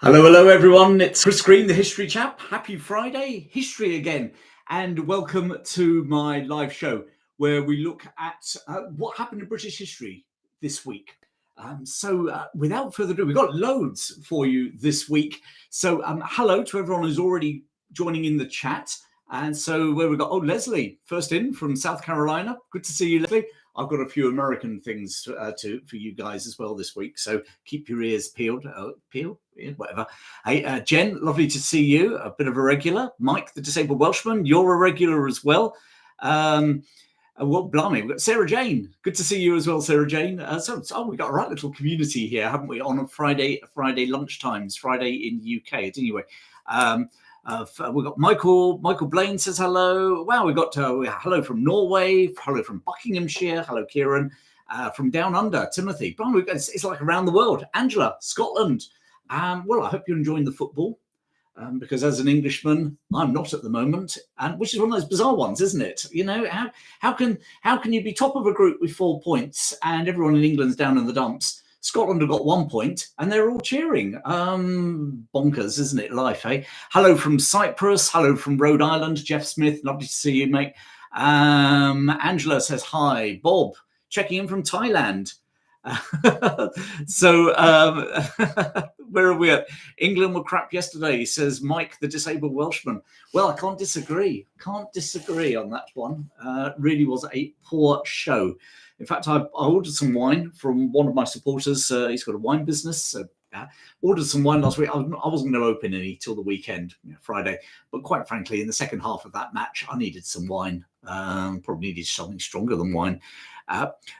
Hello, everyone. It's Chris Green, the History Chap. Happy Friday, history again. And welcome to my live show where we look at what happened in British history this week. Without further ado, we've got loads for you this week. So hello to everyone who's already joining in the chat. And so where we've got, Leslie, first in from South Carolina. Good to see you, Leslie. I've got a few American things for you guys as well this week, so keep your ears peeled. Whatever. Hey, Jen, lovely to see you. A bit of a regular. Mike, the disabled Welshman, you're a regular as well. Blimey, we've got Sarah Jane. Good to see you as well, Sarah Jane. We've got a right little community here, haven't we? On a Friday lunchtimes, Friday in the UK. Anyway. We've got Michael Blaine says hello. Wow, we've got hello from Norway, hello from Buckinghamshire, hello Kieran, from down under, Timothy. It's like around the world. Angela, Scotland. Well, I hope you're enjoying the football, because as an Englishman, I'm not at the moment, and which is one of those bizarre ones, isn't it? You know, how can you be top of a group with 4 points and everyone in England's down in the dumps? Scotland have got 1 point and they're all cheering. Bonkers, isn't it? Life, eh? Hello from Cyprus. Hello from Rhode Island. Jeff Smith, lovely to see you, mate. Angela says hi. Bob, checking in from Thailand. Where are we at? England were crap yesterday, says Mike, the disabled Welshman. Well, I can't disagree. Can't disagree on that one. Really was a poor show. In fact, I ordered some wine from one of my supporters. He's got a wine business. Ordered some wine last week. I wasn't going to open any till the weekend, Friday. But quite frankly, in the second half of that match, I needed some wine. Probably needed something stronger than wine.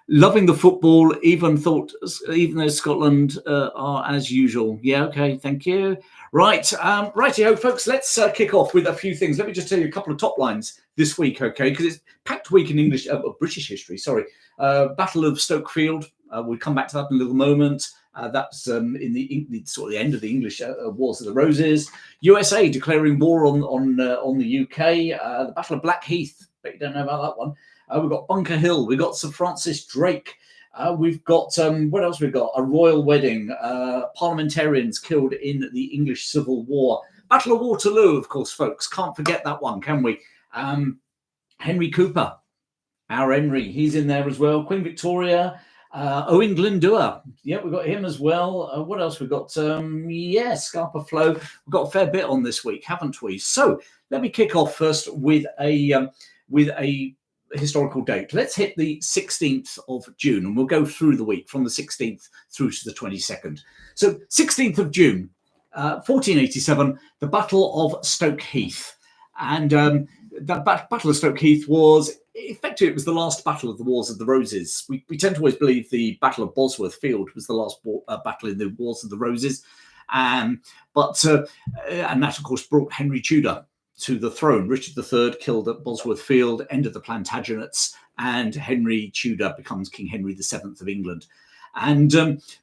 Loving the football, even though Scotland are as usual. Yeah, okay, thank you. Right, righty-ho, folks, let's kick off with a few things. Let me just tell you a couple of top lines this week, okay, because it's packed week in British history, sorry. Battle of Stokefield, we'll come back to that in a little moment. That's in the sort of the end of the English Wars of the Roses. USA declaring war on the UK. The Battle of Blackheath, bet you don't know about that one. We've got Bunker Hill. We've got Sir Francis Drake. We've got, what else we've got? A royal wedding. Parliamentarians killed in the English Civil War. Battle of Waterloo, of course, folks. Can't forget that one, can we? Henry Cooper, our Henry, he's in there as well. Queen Victoria. Owain Glyndwr. Yeah, we've got him as well. What else we've got? Scarpa Flow. We've got a fair bit on this week, haven't we? So let me kick off first with a historical date. Let's hit the 16th of June and we'll go through the week from the 16th through to the 22nd. So 16th of June, 1487, the Battle of Stokeheath. And that Battle of Stokeheath was, effectively, it was the last battle of the Wars of the Roses. We tend to always believe the Battle of Bosworth Field was the last battle in the Wars of the Roses. And that, of course, brought Henry Tudor to the throne. Richard III killed at Bosworth Field, ended the Plantagenets, and Henry Tudor becomes King Henry VII of England. And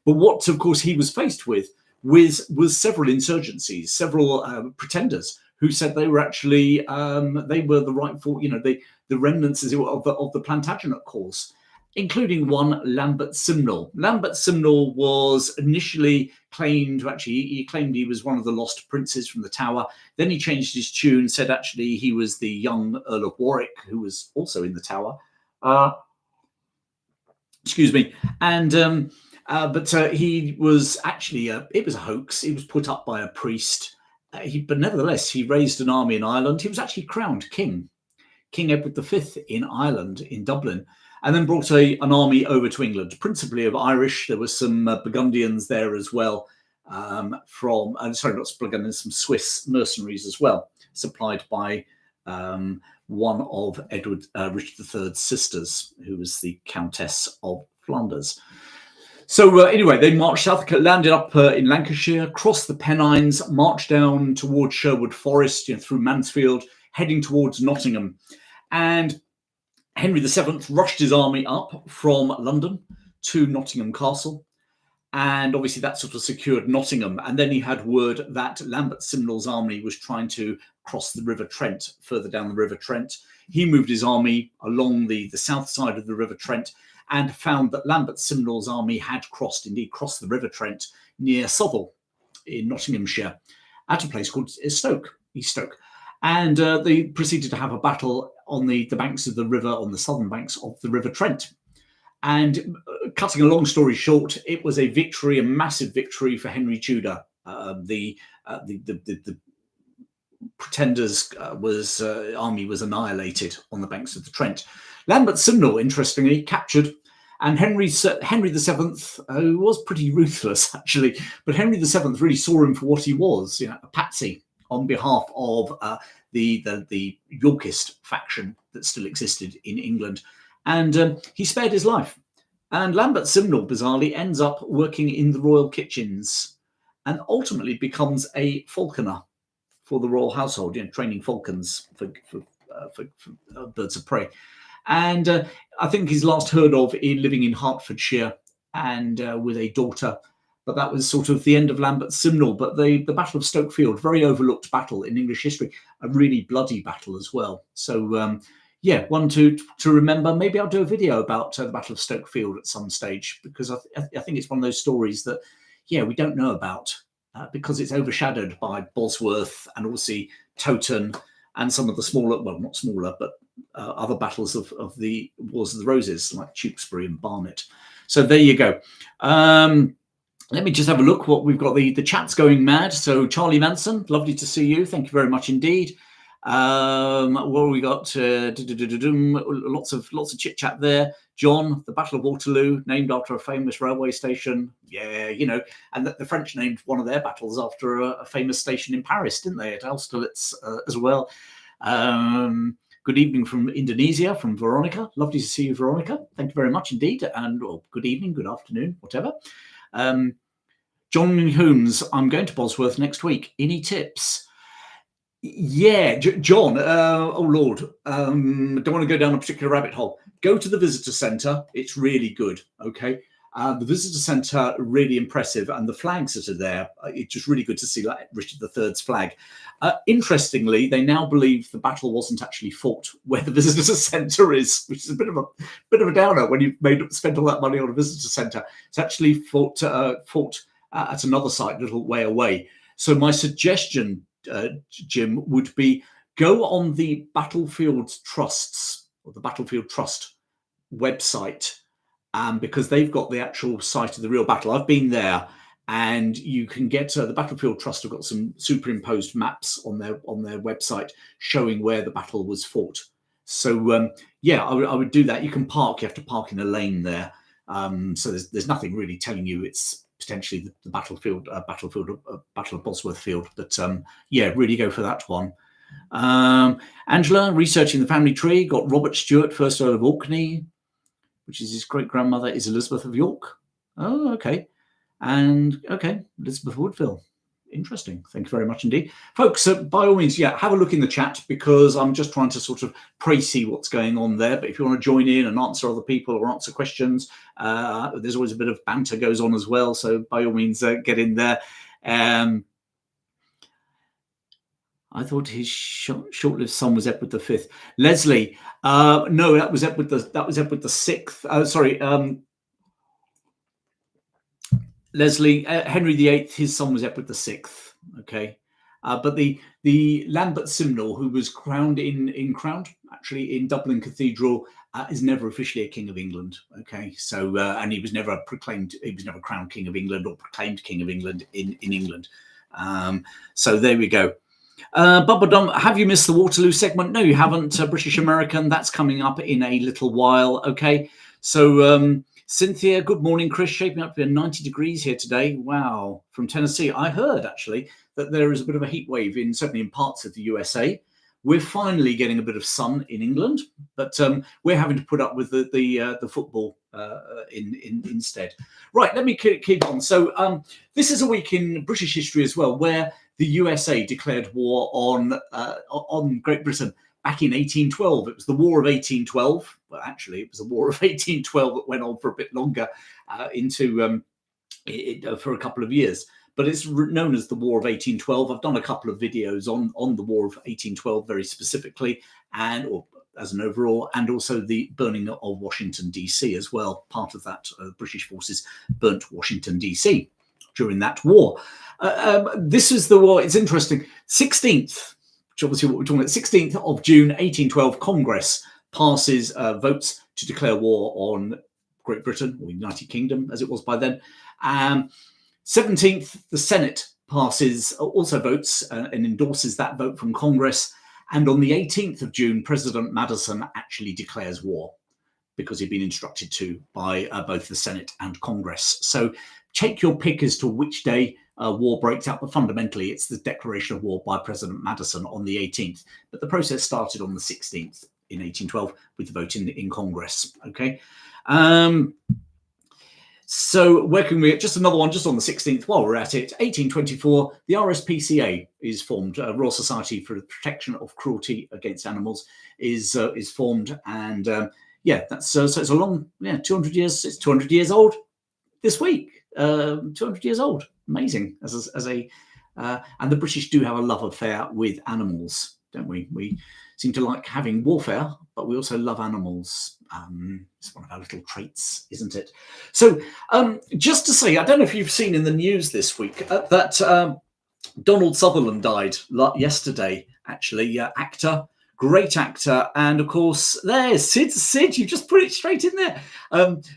but what, of course, he was faced with was several insurgencies, several pretenders who said they were actually they were the rightful, the remnants of the Plantagenet cause, including one Lambert Simnel. Lambert Simnel was initially claimed he claimed he was one of the lost princes from the Tower. Then he changed his tune, said actually he was the young Earl of Warwick, who was also in the Tower. Excuse me. And but he was actually it was a hoax. He was put up by a priest. But nevertheless, he raised an army in Ireland. He was actually crowned king, King Edward V in Ireland, in Dublin, and then brought an army over to England, principally of Irish. There were some Burgundians there as well, some Swiss mercenaries as well, supplied by one of Richard III's sisters, who was the Countess of Flanders. So anyway, they marched south, landed up in Lancashire, crossed the Pennines, marched down towards Sherwood Forest, through Mansfield, heading towards Nottingham. And Henry VII rushed his army up from London to Nottingham Castle. And obviously that sort of secured Nottingham. And then he had word that Lambert Simnel's army was trying to cross the River Trent, further down the River Trent. He moved his army along the south side of the River Trent and found that Lambert Simnel's army had crossed the River Trent near Southwell in Nottinghamshire at a place called Stoke, East Stoke. And they proceeded to have a battle on the banks of the river, on the southern banks of the River Trent. And cutting a long story short, it was a victory, a massive victory for Henry Tudor. The Pretenders' army was annihilated on the banks of the Trent. Lambert Simnel, interestingly, captured, and Henry VII, who was pretty ruthless actually, but Henry VII really saw him for what he was, a patsy on behalf of the Yorkist faction that still existed in England, and he spared his life. And Lambert Simnel, bizarrely, ends up working in the royal kitchens and ultimately becomes a falconer for the royal household, training falcons for birds of prey. And I think he's last heard of living in Hertfordshire and with a daughter. But that was sort of the end of Lambert Simnel. But the Battle of Stoke Field, very overlooked battle in English history, a really bloody battle as well. So, one to remember. Maybe I'll do a video about the Battle of Stoke Field at some stage, because I think it's one of those stories that, we don't know about because it's overshadowed by Bosworth and also Towton and some of the smaller, well, not smaller, but other battles of the Wars of the Roses, like Tewkesbury and Barnet. So there you go. Let me just have a look what we've got. The chat's going mad. So Charlie Manson, lovely to see you. Thank you very much indeed. What have we got? Lots of chit chat there. John, the Battle of Waterloo, named after a famous railway station. Yeah, and the French named one of their battles after a famous station in Paris, didn't they? At Austerlitz as well. Good evening from Indonesia, from Veronica. Lovely to see you, Veronica. Thank you very much indeed. And good evening, good afternoon, whatever. John Holmes, I'm going to Bosworth next week. Any tips? Yeah, John, oh Lord, don't want to go down a particular rabbit hole. Go to the visitor centre. It's really good, okay? The visitor centre, really impressive. And the flags that are there, it's just really good to see, like Richard III's flag. Interestingly, they now believe the battle wasn't actually fought where the visitor centre is, which is a bit of a downer when you've spent all that money on a visitor centre. It's actually fought at another site, a little way away. So my suggestion, Jim, would be go on the Battlefield Trusts or the Battlefield Trust website, because they've got the actual site of the real battle. I've been there, and you can get the Battlefield Trust have got some superimposed maps on their website showing where the battle was fought. So I would do that. You can park. You have to park in a lane there. So there's nothing really telling you it's potentially the Battle of Bosworth Field. But really go for that one. Angela, researching the family tree, got Robert Stewart, first Earl of Orkney, which is his great-grandmother is Elizabeth of York. Oh, okay. And, okay, Elizabeth Woodville. Interesting. Thank you very much indeed. Folks, by all means, have a look in the chat, because I'm just trying to sort of see what's going on there. But if you want to join in and answer other people or answer questions, there's always a bit of banter goes on as well. So by all means, get in there. I thought his short-lived son was Edward V. Leslie, no, that was Edward the Sixth. Leslie, Henry VIII, his son was Edward VI. Okay, but the Lambert Simnel, who was crowned in Dublin Cathedral, is never officially a king of England. Okay, so and he was never crowned king of England or proclaimed king of England in England. So there we go. Bubba Dom, have you missed the Waterloo segment? No, you haven't. British American, that's coming up in a little while. Okay, so Cynthia, good morning, Chris. Shaping up to be 90 degrees here today. Wow, from Tennessee. I heard actually that there is a bit of a heat wave certainly in parts of the USA. We're finally getting a bit of sun in England, but we're having to put up with the football instead. Right, let me keep on. So this is a week in British history as well, where the USA declared war on Great Britain back in 1812. It was the War of 1812. Well, actually, it was the War of 1812 that went on for a bit longer, for a couple of years. But it's known as the War of 1812. I've done a couple of videos on the War of 1812 very specifically, or as an overall, and also the burning of Washington, D.C. as well. Part of that, British forces burnt Washington, D.C. during that war. This is the war. It's interesting. 16th, which obviously what we're talking about, 16th of June, 1812, Congress passes votes to declare war on Great Britain, or United Kingdom as it was by then. 17th, the Senate passes, also votes and endorses that vote from Congress. And on the 18th of June, President Madison actually declares war because he'd been instructed to by both the Senate and Congress. So take your pick as to which day war breaks out, but fundamentally it's the declaration of war by President Madison on the 18th. But the process started on the 16th in 1812 with the vote in Congress. Okay. So where can we, just another one, just on the 16th, while we're at it, 1824, the RSPCA is formed, Royal Society for the Protection of Cruelty Against Animals is formed. And yeah, that's so it's a long, 200 years, it's 200 years old this week, 200 years old, amazing. And the British do have a love affair with animals, don't we? We seem to like having warfare, but we also love animals. It's one of our little traits, isn't it? So just to say, I don't know if you've seen in the news this week that Donald Sutherland died yesterday, actually, actor, great actor. And of course, there's Sid, you just put it straight in there.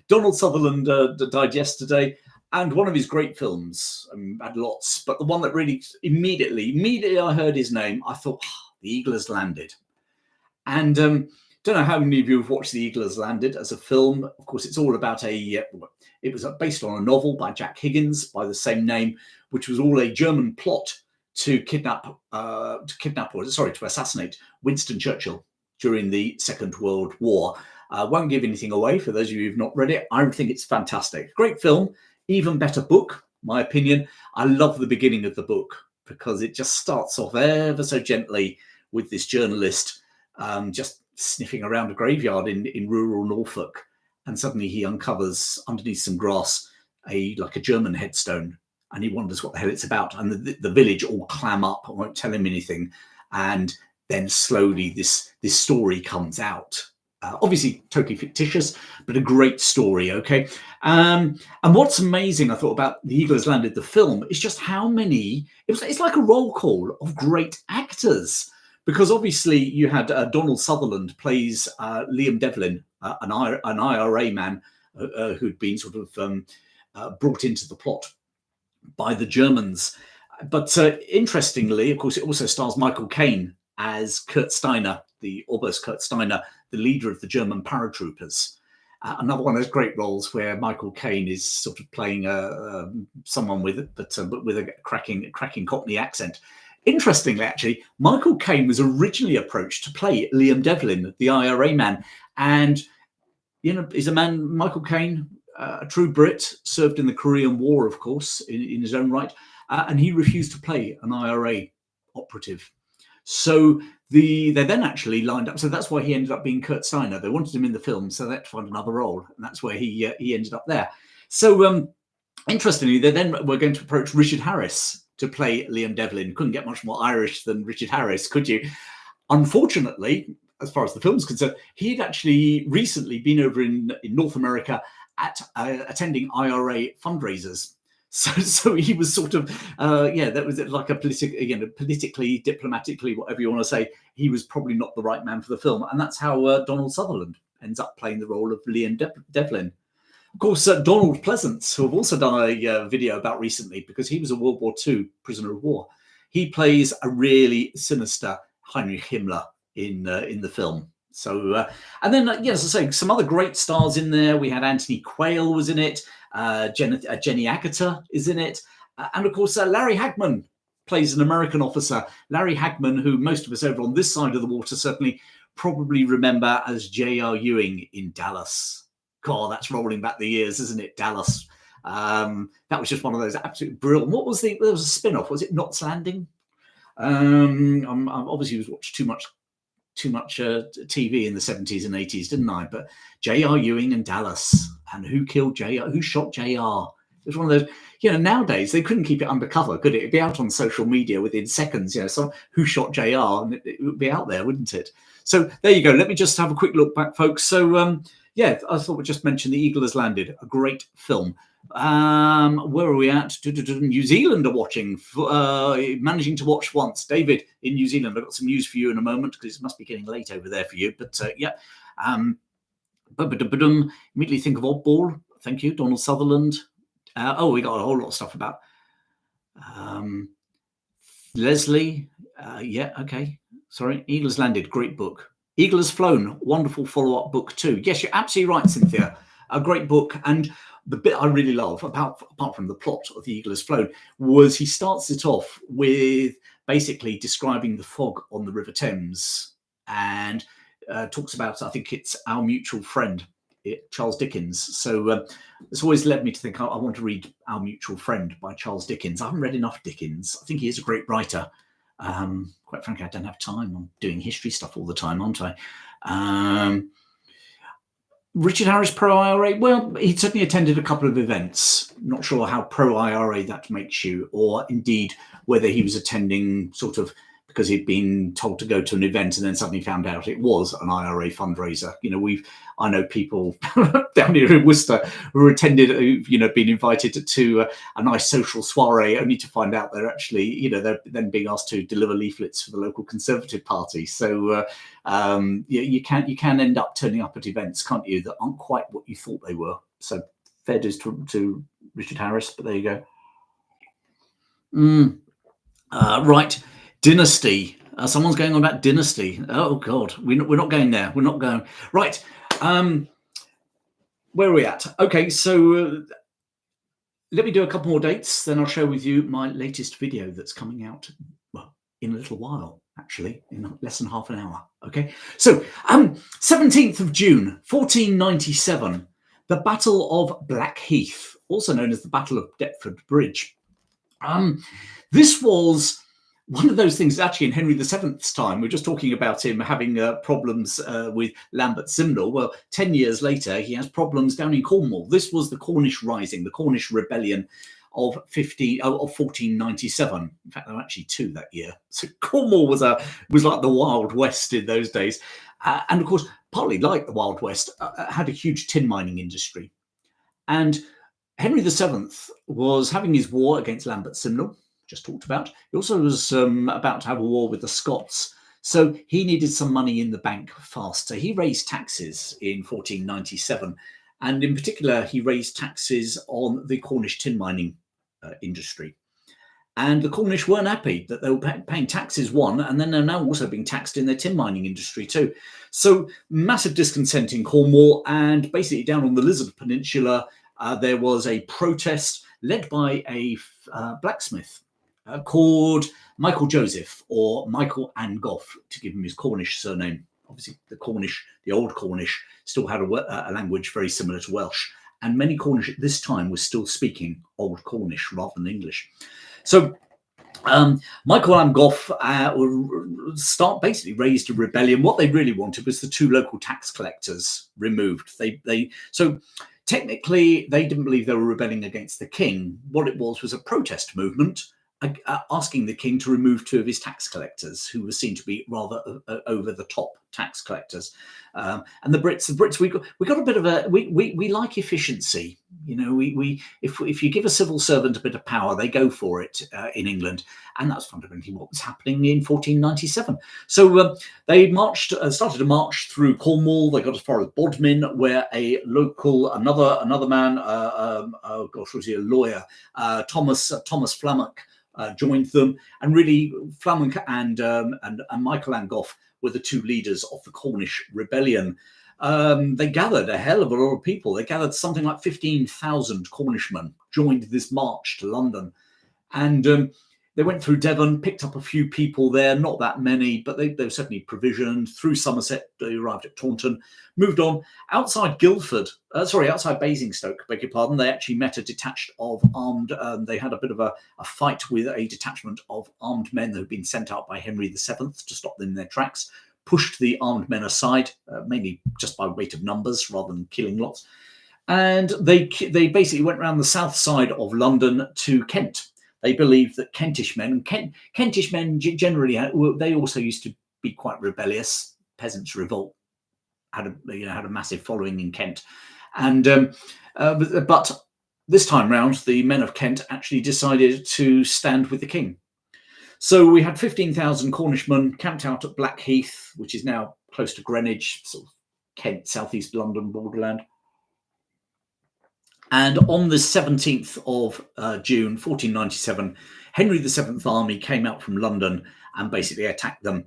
Donald Sutherland died yesterday. And one of his great films, had lots, but the one that really immediately I heard his name, I thought, The Eagle Has Landed. And don't know how many of you have watched The Eagle Has Landed as a film. Of course, it's all about it was based on a novel by Jack Higgins by the same name, which was all a German plot to assassinate Winston Churchill during the Second World War. Won't give anything away for those of you who've not read it. I think it's fantastic. Great film, even better book, my opinion. I love the beginning of the book because it just starts off ever so gently with this journalist just sniffing around a graveyard in rural Norfolk, and suddenly he uncovers underneath some grass a German headstone, and he wonders what the hell it's about. And the village all clam up and won't tell him anything, and then slowly this story comes out. Obviously totally fictitious, but a great story. Okay, and what's amazing, I thought, about The Eagle Has Landed, the film, is just how many. It's like a roll call of great actors. Because obviously you had Donald Sutherland plays Liam Devlin, an IRA man who'd been sort of brought into the plot by the Germans. But interestingly, of course, it also stars Michael Caine as Kurt Steiner, the Oberst Kurt Steiner, the leader of the German paratroopers. Another one of those great roles where Michael Caine is sort of playing someone with a cracking Cockney accent. Interestingly, actually, Michael Caine was originally approached to play Liam Devlin, the IRA man. And, he's a man, Michael Caine, a true Brit, served in the Korean War, of course, in his own right. And he refused to play an IRA operative. So they then actually lined up. So that's why he ended up being Kurt Steiner. They wanted him in the film, so they had to find another role. And that's where he ended up there. So interestingly, they then were going to approach Richard Harris to play Liam Devlin. Couldn't get much more Irish than Richard Harris, could you? Unfortunately, as far as the film's concerned, he'd actually recently been over in North America at attending IRA fundraisers. So he was sort of, that was like a politically, diplomatically, whatever you want to say, he was probably not the right man for the film. And that's how Donald Sutherland ends up playing the role of Liam Devlin. Of course, Donald Pleasance, who I've also done a video about recently, because he was a World War II prisoner of war. He plays a really sinister Heinrich Himmler in the film. So, and then, as I say, some other great stars in there. We had Anthony Quayle was in it. Jenny Agutter is in it. And of course, Larry Hagman plays an American officer. Larry Hagman, who most of us over on this side of the water certainly probably remember as J.R. Ewing in Dallas. God, that's rolling back the years, isn't it? Dallas. That was just one of those absolutely brilliant. What was there was a spin-off. Was it Knots Landing? I'm obviously was watched too much TV in the 70s and 80s, didn't I? But J.R. Ewing and Dallas, and who killed J.R.? Who shot J.R.? It was one of those. Nowadays they couldn't keep it undercover, could it? It'd be out on social media within seconds. So who shot J.R. and it would be out there, wouldn't it? So there you go. Let me just have a quick look back, folks. So Yeah, I thought we'd just mention The Eagle Has Landed, a great film. Where are we at? New Zealand are watching, managing to watch once. David in New Zealand, I've got some news for you in a moment because it must be getting late over there for you. But yeah, immediately think of Oddball. Thank you, Donald Sutherland. We got a whole lot of stuff about Leslie. Yeah, okay. Sorry, Eagle Has Landed, great book. Eagle Has Flown, wonderful follow-up book too. Yes, you're absolutely right, Cynthia. A great book. And the bit I really love, apart from the plot of The Eagle Has Flown, was he starts it off with basically describing the fog on the River Thames and talks about, I think it's Our Mutual Friend, Charles Dickens. So it's always led me to think I want to read Our Mutual Friend by Charles Dickens. I haven't read enough Dickens. I think he is a great writer. Quite frankly, I don't have time. I'm doing history stuff all the time, aren't I? Richard Harris pro-IRA. Well, he certainly attended a couple of events. Not sure how pro-IRA that makes you, or indeed whether he was attending sort of because he'd been told to go to an event and then suddenly found out it was an IRA fundraiser. You know, I know people down here in Worcester who attended, you know, been invited to a nice social soiree only to find out they're actually, you know, they're then being asked to deliver leaflets for the local Conservative Party. So you can end up turning up at events, can't you, that aren't quite what you thought they were. So fair dues to Richard Harris, but there you go. Right. Dynasty. Someone's going on about Dynasty. Oh God, we're not going there. We're not going. Right. Where are we at? Okay, so let me do a couple more dates, then I'll share with you my latest video that's coming out, well, in a little while, actually, in less than half an hour. Okay, so 17th of June, 1497, the Battle of Blackheath, also known as the Battle of Deptford Bridge. This was one of those things, actually, in Henry VII's time. We're just talking about him having problems with Lambert Simnel. Well, 10 years later, he has problems down in Cornwall. This was the Cornish Rising, the Cornish Rebellion of 1497. In fact, there were actually two that year. So Cornwall was like the Wild West in those days. And of course, partly like the Wild West, had a huge tin mining industry. And Henry VII was having his war against Lambert Simnel, just talked about. He also was about to have a war with the Scots. So he needed some money in the bank fast. So he raised taxes in 1497. And in particular, he raised taxes on the Cornish tin mining industry. And the Cornish weren't happy that they were paying taxes, one, and then they're now also being taxed in their tin mining industry too. So massive discontent in Cornwall, and basically down on the Lizard Peninsula, there was a protest led by a blacksmith called Michael Joseph, or Michael Angoff, to give him his Cornish surname. Obviously, the old Cornish, still had a language very similar to Welsh, and many Cornish at this time were still speaking Old Cornish rather than English. So Michael Angoff basically raised a rebellion. What they really wanted was the two local tax collectors removed. So technically, they didn't believe they were rebelling against the king. What it was a protest movement asking the king to remove two of his tax collectors, who were seen to be rather over the top tax collectors. And the Brits, we got a bit of we like efficiency. You know, if you give a civil servant a bit of power, they go for it in England, and that's fundamentally what was happening in 1497. So they started a march through Cornwall. They got as far as Bodmin, where another man, was he a lawyer? Thomas Flammock. Joined them, and really Flammock and Michael Angoff were the two leaders of the Cornish rebellion. They gathered a hell of a lot of people. They gathered something like 15,000 Cornishmen, joined this march to London, and they went through Devon, picked up a few people there, not that many, but they were certainly provisioned. Through Somerset, they arrived at Taunton, moved on. Outside Basingstoke, beg your pardon, they actually met a detached of armed, they had a bit of a fight with a detachment of armed men that had been sent out by Henry VII to stop them in their tracks, pushed the armed men aside, mainly just by weight of numbers rather than killing lots. And they basically went around the south side of London to Kent. They believed that Kentish men generally, they also used to be quite rebellious. Peasants' revolt had a massive following in Kent, and but this time round, the men of Kent actually decided to stand with the king. So we had 15,000 Cornishmen camped out at Blackheath, which is now close to Greenwich, sort of Kent, southeast London borderland. And on the 17th of June, 1497, Henry VII Army came out from London and basically attacked them.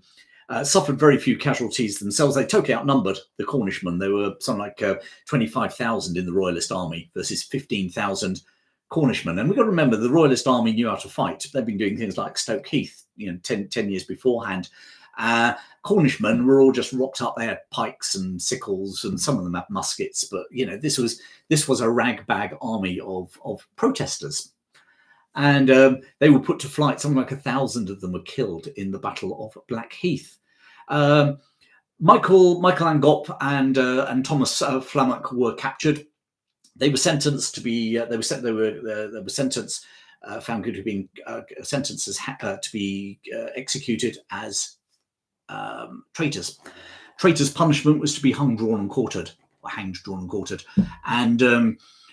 Suffered very few casualties themselves. They totally outnumbered the Cornishmen. There were something like 25,000 in the Royalist army versus 15,000 Cornishmen. And we've got to remember, the Royalist army knew how to fight. They've been doing things like Stoke Heath, 10 years beforehand. Cornishmen were all just rocked up. They had pikes and sickles, and some of them had muskets. But this was a ragbag army of protesters, and they were put to flight. Something like 1,000 of them were killed in the Battle of Blackheath. Michael Angop and Thomas Flammock were captured. They were sentenced to be. They were sentenced, found guilty of being sentenced to be executed as traitors. Traitors' punishment was to be hung, drawn, and quartered, or hanged, drawn, and quartered. And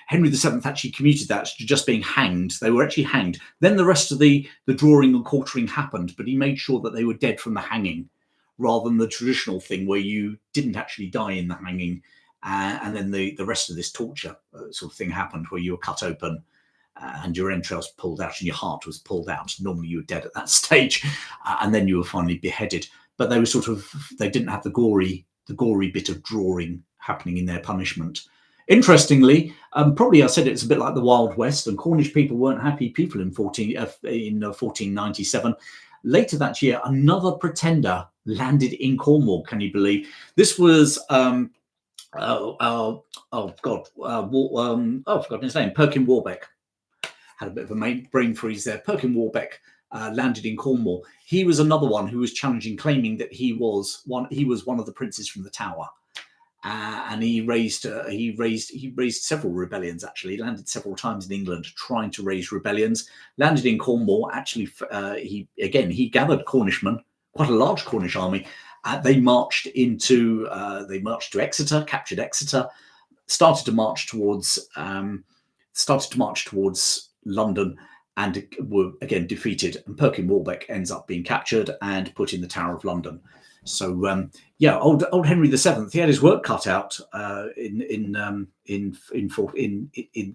Henry VII actually commuted that to just being hanged. They were actually hanged. Then the rest of the drawing and quartering happened, but he made sure that they were dead from the hanging, rather than the traditional thing where you didn't actually die in the hanging, and then the rest of this torture sort of thing happened, where you were cut open and your entrails pulled out and your heart was pulled out. Normally you were dead at that stage, and then you were finally beheaded. But they were they didn't have the gory bit of drawing happening in their punishment. Interestingly, probably I said it's a bit like the Wild West, and Cornish people weren't happy people in 1497. Later that year, another pretender landed in Cornwall. Can you believe? This was I've forgotten his name. Perkin Warbeck. Had a bit of a brain freeze there. Perkin Warbeck landed in Cornwall. He was another one who was challenging, claiming that he was one of the princes from the Tower, and he raised several rebellions. Actually, he landed several times in England trying to raise rebellions. Landed in Cornwall. Actually, he gathered Cornishmen, quite a large Cornish army. They marched to Exeter, captured Exeter, started to march towards London, and were again defeated. And Perkin Warbeck ends up being captured and put in the Tower of London. So old Henry VII, he had his work cut out in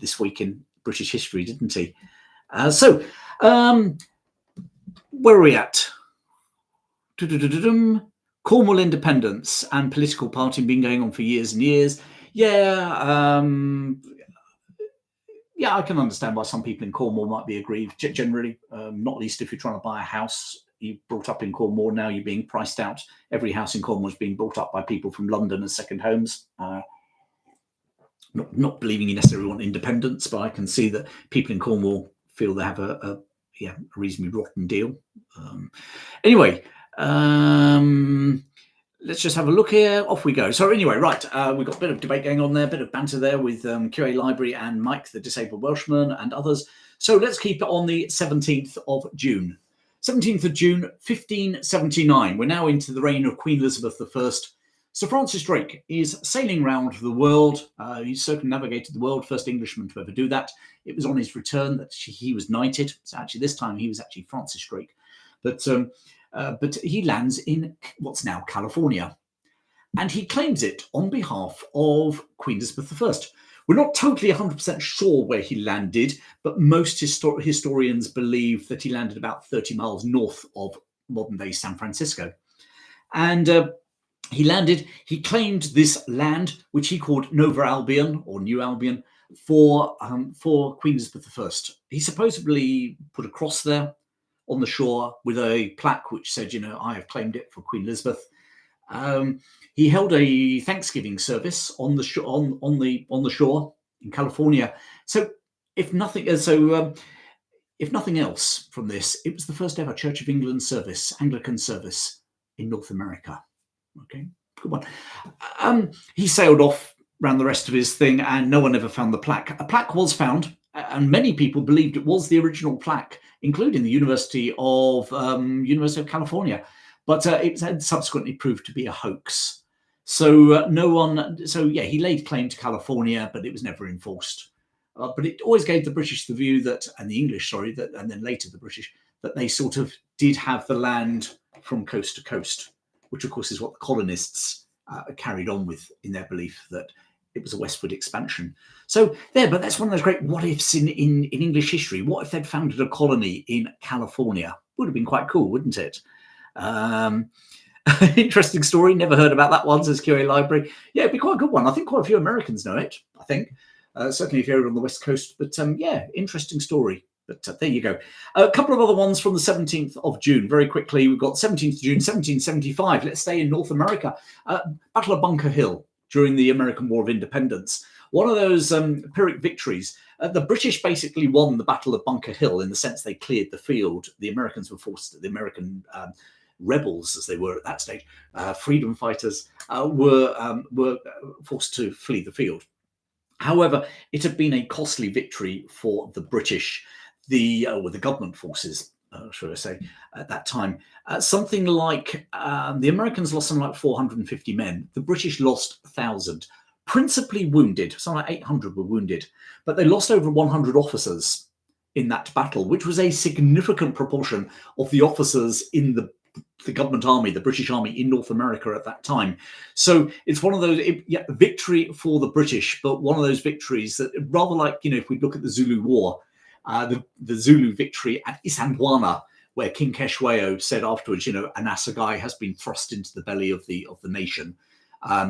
this week in British history, didn't he? Where are we at? Cornwall independence and political party been going on for years and years. I can understand why some people in Cornwall might be aggrieved. Generally, not least if you're trying to buy a house. You brought up in Cornwall, now you're being priced out. Every house in Cornwall is being bought up by people from London as second homes. Not believing you necessarily want independence, but I can see that people in Cornwall feel they have a reasonably rotten deal. Anyway. Let's just have a look here. Off we go. So anyway, right, we've got a bit of debate going on there, a bit of banter there with QA Library and Mike, the disabled Welshman, and others. So let's keep it on the 17th of June. 17th of June, 1579. We're now into the reign of Queen Elizabeth I. Sir Francis Drake is sailing around the world. He circumnavigated the world, first Englishman to ever do that. It was on his return that he was knighted. So actually this time he was actually Francis Drake. But he lands in what's now California, and he claims it on behalf of Queen Elizabeth I. We're not totally 100% sure where he landed, but most historians believe that he landed about 30 miles north of modern-day San Francisco. And he claimed this land, which he called Nova Albion or New Albion, for Queen Elizabeth I. He supposedly put a cross there on the shore with a plaque which said, I have claimed it for Queen Elizabeth. He held a Thanksgiving service on the shore in California. So if nothing else from this, it was the first ever Church of England service, Anglican service in North America. Okay, good one. He sailed off around the rest of his thing, and no one ever found the plaque. A plaque was found, and many people believed it was the original plaque, including the University of California, but it had subsequently proved to be a hoax. So no one. So yeah, he laid claim to California, but it was never enforced. But it always gave the British the view that, and the English, sorry, that, and then later the British, that they sort of did have the land from coast to coast, which of course is what the colonists carried on with in their belief that it was a westward expansion. So there, but that's one of those great what ifs in English history. What if they'd founded a colony in California? Would have been quite cool, wouldn't it? Interesting story. Never heard about that one, says QA Library. Yeah, it'd be quite a good one. I think quite a few Americans know it, I think. Certainly if you're on the West Coast. But yeah, interesting story. But there you go. A couple of other ones from the 17th of June. Very quickly, we've got 17th of June, 1775. Let's stay in North America. Battle of Bunker Hill during the American War of Independence. One of those Pyrrhic victories. The British basically won the Battle of Bunker Hill in the sense they cleared the field. The Americans were forced, the American rebels, as they were at that stage, freedom fighters, were forced to flee the field. However, it had been a costly victory for the British, the government forces, should I say, at that time. Something like the Americans lost something like 450 men. The British lost 1,000, principally wounded. Something like 800 were wounded, but they lost over 100 officers in that battle, which was a significant proportion of the officers in the government army, the British army in North America at that time. So it's one of those, victory for the British, but one of those victories that rather like, if we look at the Zulu War, the Zulu victory at Isandlwana, where King Keshweo said afterwards, an Assegai has been thrust into the belly of the nation.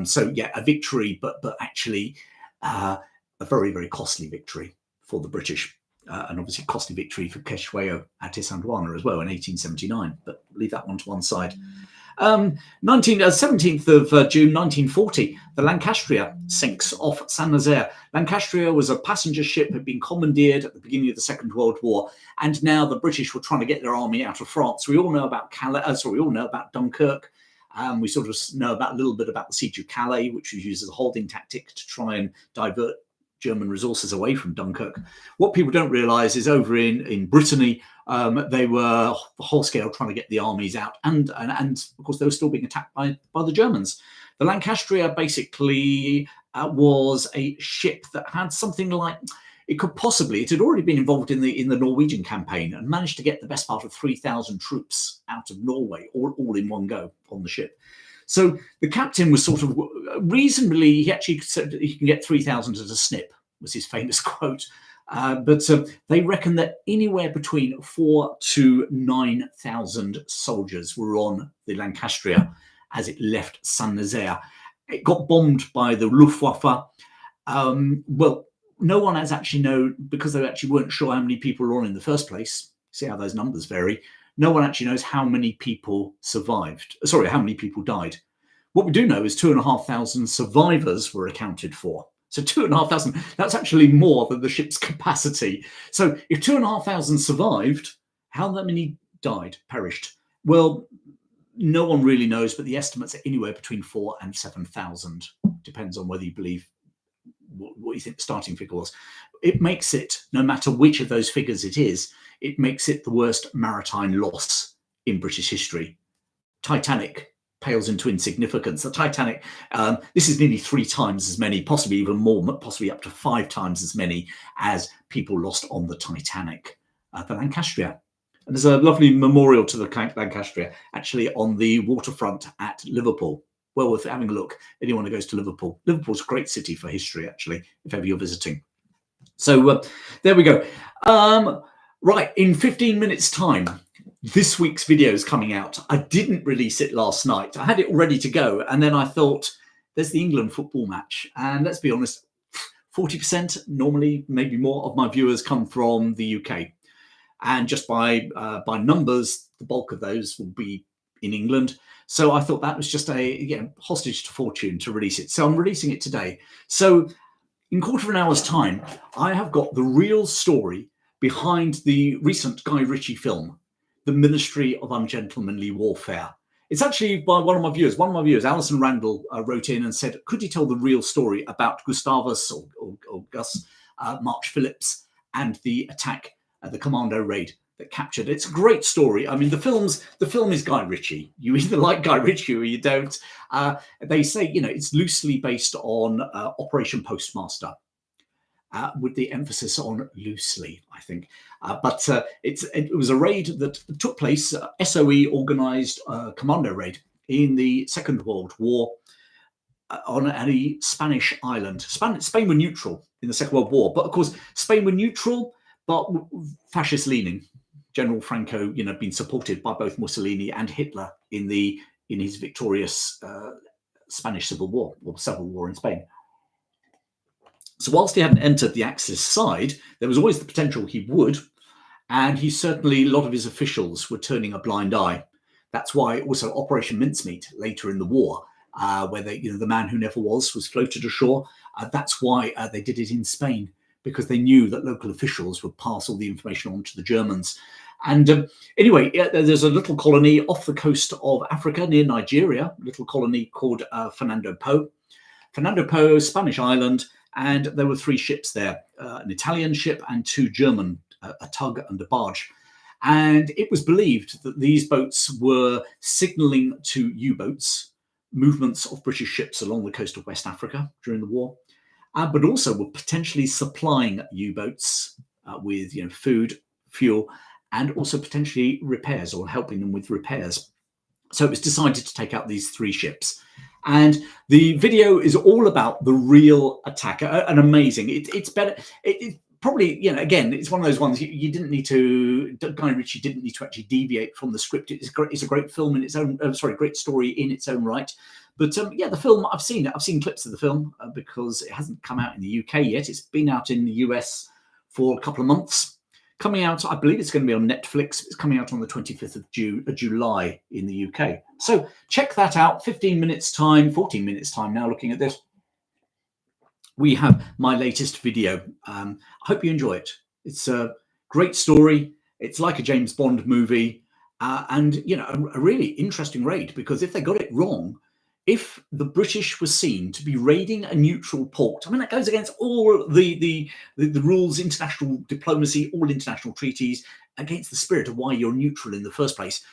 So yeah, a victory, but actually a very, very costly victory for the British. And obviously costly victory for Keshweo at Isandlwana as well in 1879, but leave that one to one side. 17th of June 1940, the Lancastria sinks off Saint-Nazaire. Lancastria was a passenger ship, had been commandeered at the beginning of the Second World War, and now the British were trying to get their army out of France. We all know about we all know about Dunkirk. We sort of know a little bit about the siege of Calais, which was used as a holding tactic to try and divert German resources away from Dunkirk. What people don't realise is over in Brittany, they were whole scale trying to get the armies out, and of course they were still being attacked by the Germans. The Lancastria basically was a ship that had something like, it had already been involved in the Norwegian campaign and managed to get the best part of 3,000 troops out of Norway all in one go on the ship. So the captain was sort of reasonably, he actually said that he can get 3,000 at a snip, was his famous quote. But they reckon that anywhere between 4,000 to 9,000 soldiers were on the Lancastria as it left Saint-Nazaire. It got bombed by the Luftwaffe. Well, no one has actually known, because they actually weren't sure how many people were on in the first place. See how those numbers vary. No one actually knows how many people how many people died. What we do know is 2,500 survivors were accounted for. So 2,500, that's actually more than the ship's capacity. So if 2,500 survived, how many perished? Well, no one really knows, but the estimates are anywhere between 4,000 and 7,000. Depends on whether you believe what you think the starting figure was. It makes it, no matter which of those figures it is, it makes it the worst maritime loss in British history. Titanic pales into insignificance. The Titanic, this is nearly 3 times as many, possibly even more, possibly up to 5 times as many as people lost on the Titanic, the Lancastria. And there's a lovely memorial to the Lancastria actually on the waterfront at Liverpool. Well worth having a look. Anyone who goes to Liverpool. Liverpool's a great city for history, actually, if ever you're visiting. So there we go. Right, in 15 minutes' time, this week's video is coming out. I didn't release it last night. I had it all ready to go, and then I thought, there's the England football match. And let's be honest, 40%, normally maybe more, of my viewers come from the UK. And just by numbers, the bulk of those will be in England. So I thought that was just a hostage to fortune to release it. So I'm releasing it today. So in quarter of an hour's time, I have got the real story behind the recent Guy Ritchie film, The Ministry of Ungentlemanly Warfare. It's actually by one of my viewers, Alison Randall, wrote in and said, could you tell the real story about Gustavus or Gus March Phillips and the attack, the commando raid that captured. It's a great story. I mean, the film is Guy Ritchie. You either like Guy Ritchie or you don't. They say, it's loosely based on Operation Postmaster, with the emphasis on loosely, I think. But it was a raid that took place, SOE organised commando raid in the Second World War on a Spanish island. Spain were neutral in the Second World War, but of course, Spain were neutral, but fascist leaning. General Franco, been supported by both Mussolini and Hitler in his victorious Spanish Civil War, or Civil War in Spain. So whilst he hadn't entered the Axis side, there was always the potential he would, and a lot of his officials were turning a blind eye. That's why also Operation Mincemeat later in the war, where the man who never was floated ashore. That's why they did it in Spain, because they knew that local officials would pass all the information on to the Germans. And anyway, there's a little colony off the coast of Africa near Nigeria, a little colony called Fernando Po. Fernando Po, Spanish island, and there were 3 ships there, an Italian ship and 2 German, a tug and a barge. And it was believed that these boats were signalling to U-boats movements of British ships along the coast of West Africa during the war, but also were potentially supplying U-boats with food, fuel, and also potentially repairs, or helping them with repairs. So it was decided to take out these 3 ships. And the video is all about the real attack, and amazing. It's better. It probably, again, it's one of those ones you didn't need to. Guy Ritchie didn't need to actually deviate from the script. It's a great film in its own. Great story in its own right. But the film, I've seen it. I've seen clips of the film because it hasn't come out in the UK yet. It's been out in the US for a couple of months. Coming out, I believe it's going to be on Netflix. It's coming out on the 25th of July in the UK. So check that out. 14 minutes time now looking at this. We have my latest video. I hope you enjoy it. It's a great story. It's like a James Bond movie. And, a really interesting raid, because if they got it wrong, if the British were seen to be raiding a neutral port, I mean, that goes against all the rules, international diplomacy, all international treaties, against the spirit of why you're neutral in the first place.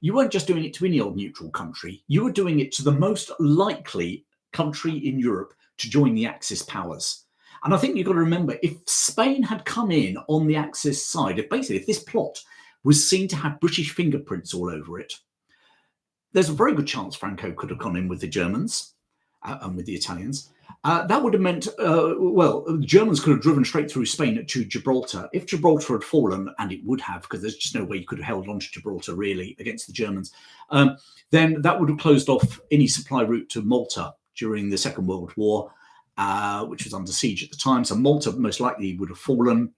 You weren't just doing it to any old neutral country. You were doing it to the most likely country in Europe to join the Axis powers. And I think you've got to remember, if Spain had come in on the Axis side, if this plot was seen to have British fingerprints all over it, there's a very good chance Franco could have gone in with the Germans and with the Italians. That would have meant, the Germans could have driven straight through Spain to Gibraltar. If Gibraltar had fallen, and it would have, because there's just no way you could have held on to Gibraltar really against the Germans, then that would have closed off any supply route to Malta during the Second World War, which was under siege at the time. So Malta most likely would have fallen.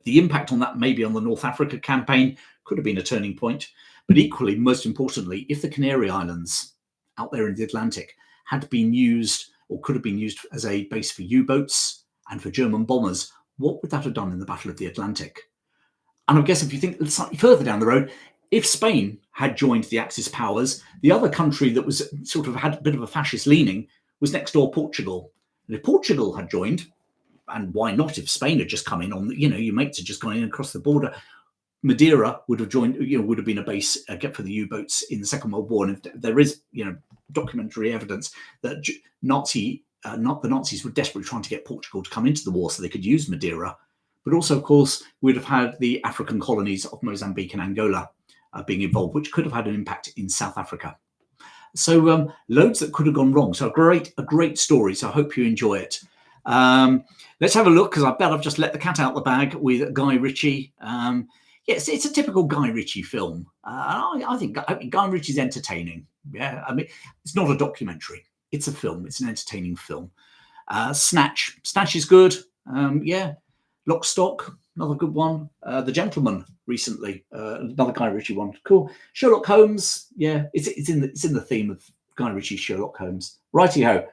The impact on that, maybe on the North Africa campaign, could have been a turning point. But equally, most importantly, if the Canary Islands out there in the Atlantic had been used, or could have been used as a base for U-boats and for German bombers, what would that have done in the Battle of the Atlantic? And I guess if you think slightly further down the road, if Spain had joined the Axis powers, the other country that was sort of had a bit of a fascist leaning was next door Portugal. And if Portugal had joined, and why not if Spain had just come in on, your mates had just gone in across the border, Madeira would have joined, would have been a base for the U-boats in the Second World War. And if there is, documentary evidence that the Nazis were desperately trying to get Portugal to come into the war so they could use Madeira. But also, of course, we'd have had the African colonies of Mozambique and Angola being involved, which could have had an impact in South Africa. So loads that could have gone wrong. So a great story. So I hope you enjoy it. Let's have a look, because I bet I've just let the cat out the bag with Guy Ritchie. Yes, it's a typical Guy Ritchie film. I think Guy Ritchie's entertaining. Yeah, I mean, it's not a documentary. It's a film. It's an entertaining film. Snatch is good. Lock, Stock, another good one. The Gentleman recently, another Guy Ritchie one. Cool. Sherlock Holmes. Yeah, it's in the theme of Guy Ritchie's Sherlock Holmes. Righty ho.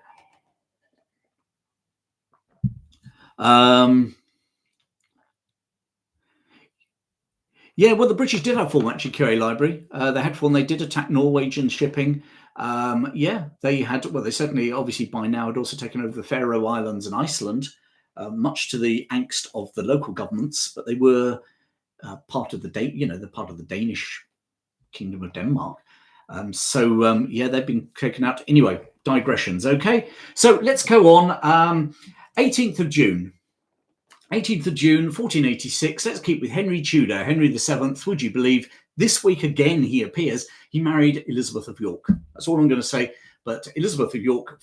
Well, the British did have form actually, QA Library. They had form. They did attack Norwegian shipping. They had. Well, they certainly, obviously, by now had also taken over the Faroe Islands and Iceland, much to the angst of the local governments. But they were part of the the part of the Danish Kingdom of Denmark. Yeah, they've been taken out. Anyway, digressions. Okay, so let's go on. 18th of June. 18th of June, 1486. Let's keep with Henry Tudor, Henry VII. Would you believe this week again he appears? He married Elizabeth of York. That's all I'm going to say. But Elizabeth of York,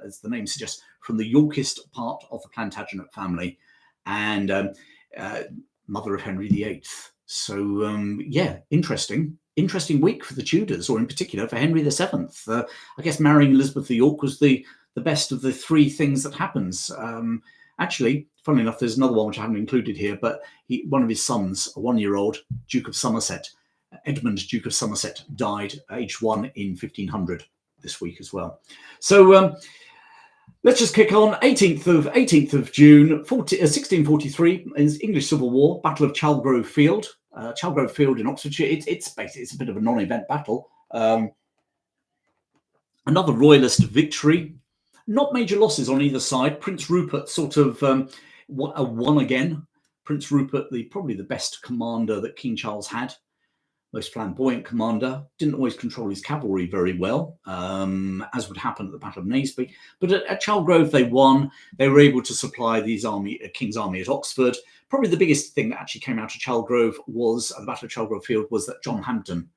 as the name suggests, from the Yorkist part of the Plantagenet family, and mother of Henry VIII. So yeah, interesting week for the Tudors, or in particular for Henry VII. I guess marrying Elizabeth of York was the best of the three things that happens. Actually, funnily enough, there's another one which I haven't included here, but one of his sons, a 1-year-old Duke of Somerset, Edmund, Duke of Somerset, died aged 1 in 1500 this week as well. So let's just kick on. 18th of June, 1643, is English Civil War, Battle of Chalgrove Field. Chalgrove Field in Oxfordshire. It's basically a bit of a non-event battle. Another royalist victory. Not major losses on either side. Prince Rupert sort of won again. Prince Rupert, probably the best commander that King Charles had. Most flamboyant commander. Didn't always control his cavalry very well, as would happen at the Battle of Naseby. But at Chalgrove, they won. They were able to supply King's army at Oxford. Probably the biggest thing that actually came out of Chalgrove was, at the Battle of Chalgrove Field, was that John Hampden,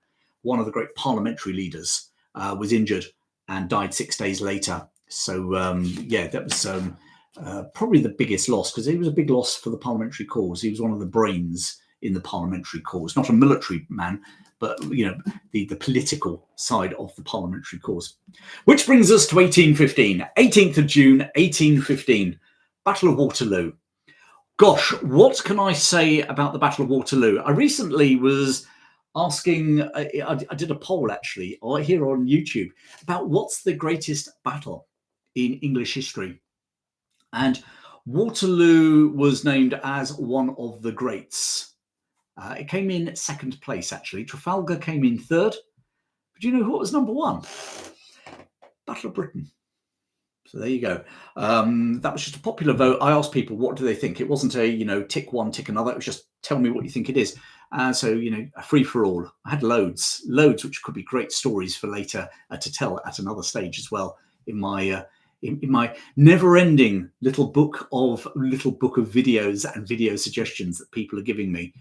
one of the great parliamentary leaders, was injured and died 6 days later. So, yeah, that was probably the biggest loss, because he was a big loss for the parliamentary cause. He was one of the brains in the parliamentary cause, not a military man, but, the political side of the parliamentary cause. Which brings us to 1815, 18th of June, 1815, Battle of Waterloo. Gosh, what can I say about the Battle of Waterloo? I recently was asking, I did a poll actually here on YouTube about what's the greatest battle in English history. And Waterloo was named as one of the greats. It came in second place, actually. Trafalgar came in third. But do you know what was number one? Battle of Britain. So there you go. That was just a popular vote. I asked people, what do they think? It wasn't a, tick one, tick another. It was just, tell me what you think it is. So, a free for all. I had loads, which could be great stories for later to tell at another stage as well in my in my never-ending little book of videos and video suggestions that people are giving me.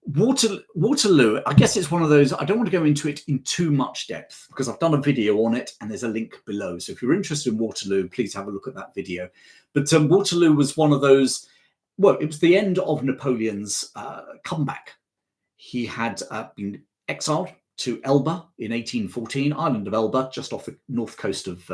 Waterloo, I guess it's one of those, I don't want to go into it in too much depth because I've done a video on it and there's a link below. So if you're interested in Waterloo, please have a look at that video. But Waterloo was one of those, well, it was the end of Napoleon's comeback. He had been exiled to Elba in 1814, island of Elba, just off the north coast of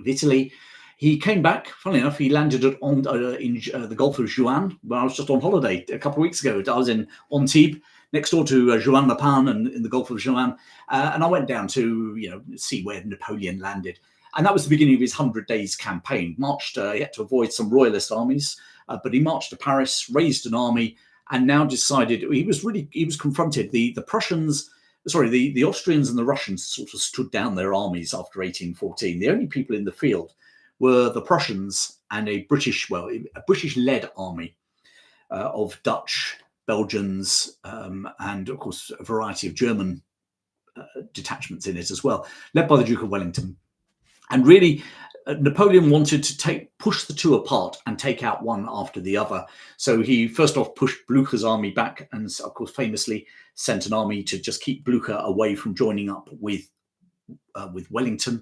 Italy. He came back, funnily enough, he landed in the Gulf of Juan, where I was just on holiday a couple of weeks ago. I was in Antibes, next door to Juan-le-Pin and in the Gulf of Juan. And I went down to, see where Napoleon landed. And that was the beginning of his 100 Days campaign. He had to avoid some royalist armies, but he marched to Paris, raised an army, and now decided he was confronted. The Austrians and the Russians sort of stood down their armies after 1814. The only people in the field were the Prussians and a British-led army of Dutch, Belgians, and of course a variety of German detachments in it as well, led by the Duke of Wellington. And really, Napoleon wanted to push the two apart and take out one after the other. So he first off pushed Blucher's army back, and of course famously sent an army to just keep Blucher away from joining up with Wellington.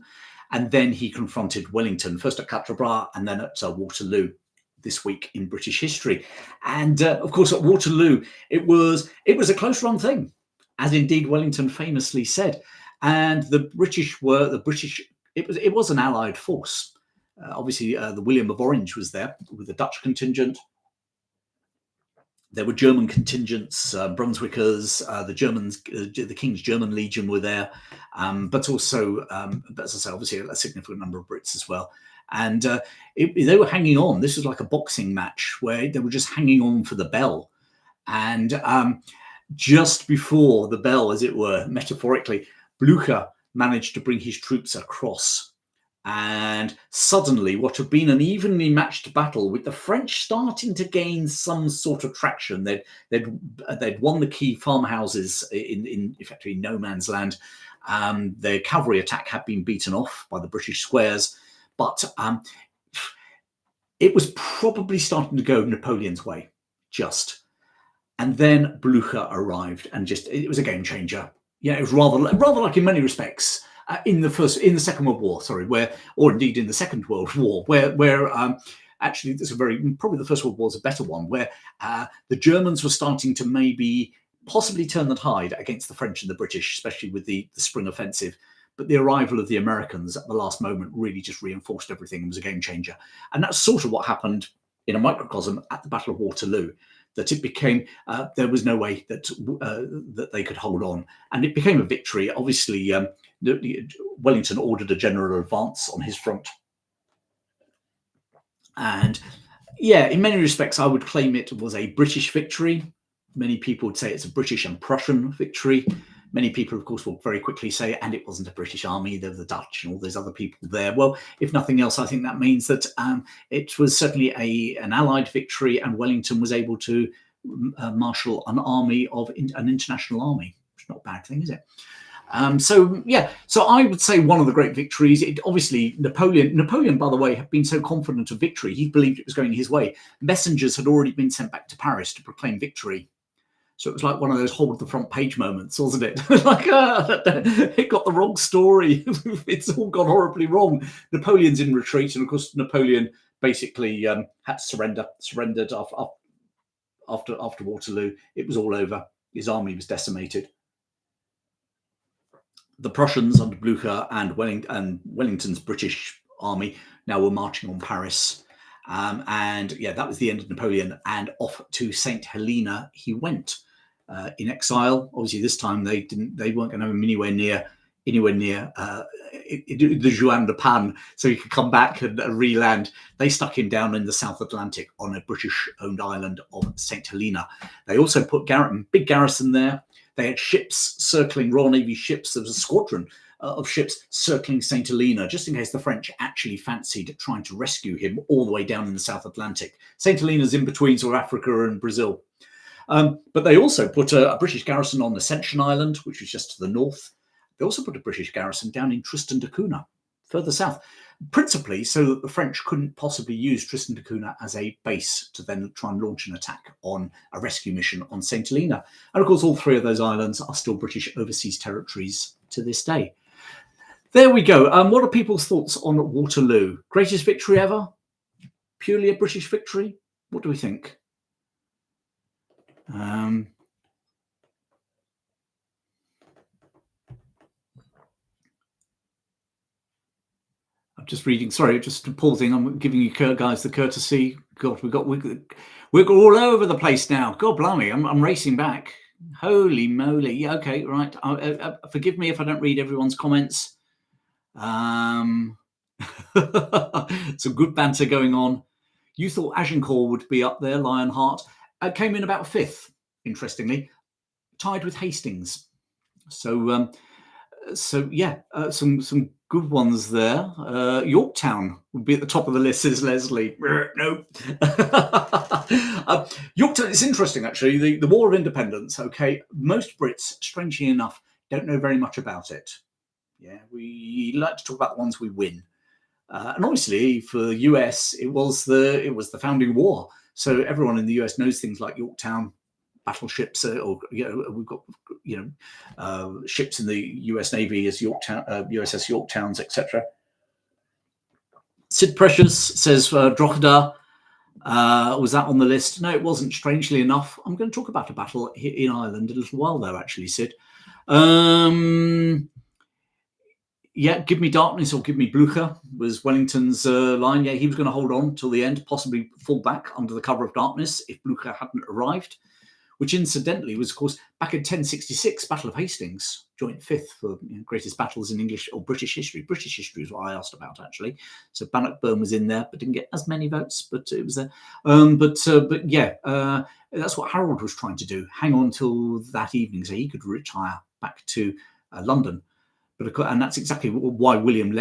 And then he confronted Wellington, first at Quatre Bras and then at Waterloo this week in British history. And of course, at Waterloo, it was a close-run thing, as indeed Wellington famously said. And it was an allied force. Obviously, the William of Orange was there with the Dutch contingent. There were German contingents, Brunswickers, the Germans, the King's German Legion were there, but also, as I say, obviously a significant number of Brits as well. And they were hanging on. This was like a boxing match where they were just hanging on for the bell. And just before the bell, as it were, metaphorically, Blucher managed to bring his troops across And suddenly, what had been an evenly matched battle, with the French starting to gain some sort of traction, they'd won the key farmhouses in effectively no man's land. Their cavalry attack had been beaten off by the British squares, but it was probably starting to go Napoleon's way, just. And then Blucher arrived, and it was a game changer. Yeah, it was rather like in many respects in the Second World War, or indeed in the Second World War, where actually this is probably the First World War is a better one, where the Germans were starting to maybe possibly turn the tide against the French and the British, especially with the spring offensive. But the arrival of the Americans at the last moment really just reinforced everything and was a game changer. And that's sort of what happened in a microcosm at the Battle of Waterloo. That it became there was no way that they could hold on, and it became a victory. Obviously, Wellington ordered a general advance on his front, and yeah, in many respects, I would claim it was a British victory. Many people would say it's a British and Prussian victory. Many people, of course, will very quickly say, and it wasn't a British army, there were the Dutch and all those other people there. Well, if nothing else, I think that means that it was certainly an Allied victory, and Wellington was able to marshal an army an international army, which is not a bad thing, is it? So I would say one of the great victories. Obviously, Napoleon, by the way, had been so confident of victory, he believed it was going his way. Messengers had already been sent back to Paris to proclaim victory. So it was like one of those hold the front page moments, wasn't it? It got the wrong story. It's all gone horribly wrong. Napoleon's in retreat, and of course Napoleon basically had to surrendered after Waterloo. It was all over. His army was decimated. The Prussians under Blucher and Wellington's British army now were marching on Paris. And yeah, that was the end of Napoleon, and off to St. Helena he went. In exile, obviously this time they weren't going to have him anywhere near the Juan de Pan, so he could come back and re-land. They stuck him down in the South Atlantic on a British-owned island of St. Helena. They also put big garrison there. They had ships circling, Royal Navy ships. There was a squadron of ships circling St. Helena, just in case the French actually fancied trying to rescue him all the way down in the South Atlantic. St. Helena's in between sort of Africa and Brazil. But they also put a British garrison on Ascension Island, which was just to the north. They also put a British garrison down in Tristan da Cunha, further south, principally so that the French couldn't possibly use Tristan da Cunha as a base to then try and launch an attack on a rescue mission on St. Helena. And of course, all three of those islands are still British overseas territories to this day. There we go. What are people's thoughts on Waterloo? Greatest victory ever? Purely a British victory? What do we think? I'm just reading. Sorry, just pausing. I'm giving you guys the courtesy. God, we're all over the place now. God blimey, I'm racing back. Holy moly! Yeah, okay, right. Forgive me if I don't read everyone's comments. Some good banter going on. You thought Agincourt would be up there, Lionheart. Came in about fifth, interestingly, tied with Hastings. So yeah, some good ones there. Yorktown would be at the top of the list, says Leslie. No. Yorktown, it's interesting, actually. The War of Independence, okay, most Brits, strangely enough, don't know very much about it. Yeah, we like to talk about the ones we win. And obviously, for the US, it was the founding war. So everyone in the US knows things like Yorktown, battleships, we've got ships in the US Navy as Yorktown, USS Yorktowns, etc. Sid Precious says Drogheda. Was that on the list? No, it wasn't. Strangely enough, I'm going to talk about a battle in Ireland a little while though. Actually, Sid. Yeah, give me darkness or give me Blucher was Wellington's line. Yeah, he was going to hold on till the end, possibly fall back under the cover of darkness if Blucher hadn't arrived, which incidentally was, of course, back in 1066, Battle of Hastings, joint fifth for greatest battles in English or British history. British history is what I asked about, actually. So Bannockburn was in there, but didn't get as many votes, but it was there. But yeah, that's what Harold was trying to do, hang on till that evening so he could retire back to London. and that's exactly why William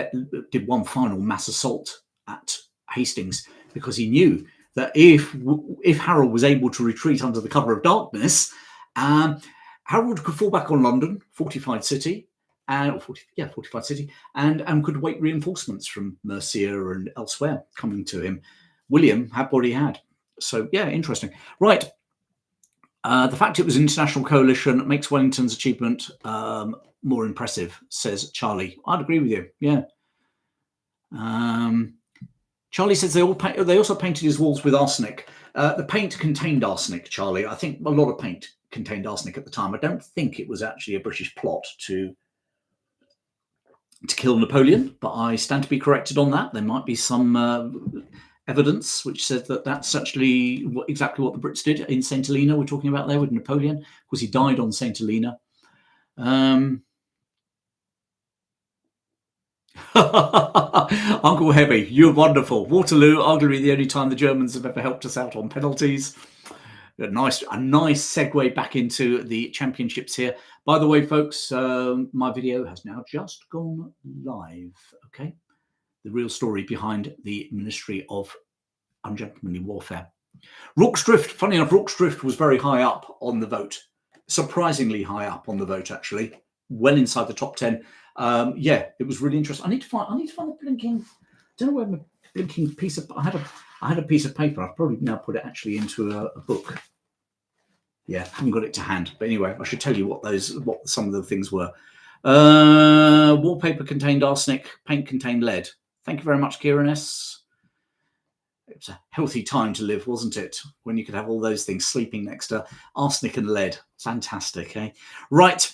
did one final mass assault at Hastings, because he knew that if Harold was able to retreat under the cover of darkness, Harold could fall back on London, fortified city, fortified city, and could await reinforcements from Mercia and elsewhere coming to him. William had what he had. So, yeah, interesting. Right. The fact it was an international coalition makes Wellington's achievement more impressive, says Charlie. I'd agree with you. Yeah. Charlie says they also painted his walls with arsenic. The paint contained arsenic, Charlie. I think a lot of paint contained arsenic at the time. I don't think it was actually a British plot to kill Napoleon, but I stand to be corrected on that. There might be some evidence which says that that's actually exactly what the Brits did in St. Helena. We're talking about there with Napoleon, because he died on St. Helena. Uncle Heavy, you're wonderful. Waterloo, arguably the only time the Germans have ever helped us out on penalties. A nice segue back into the championships here. By the way, folks, my video has now just gone live. Okay, the real story behind the Ministry of Ungentlemanly Warfare. Rorke's Drift, funny enough, Rorke's Drift was very high up on the vote, surprisingly high up on the vote, actually, well inside the top 10. Yeah, it was really interesting. I need to find a blinking. I don't know where my blinking piece of. I had a piece of paper. I've probably now put it actually into a book. Yeah, haven't got it to hand. But anyway, I should tell you what some of the things were. Wallpaper contained arsenic. Paint contained lead. Thank you very much, Kieran S. It was a healthy time to live, wasn't it? When you could have all those things sleeping next to arsenic and lead. Fantastic, eh? Right.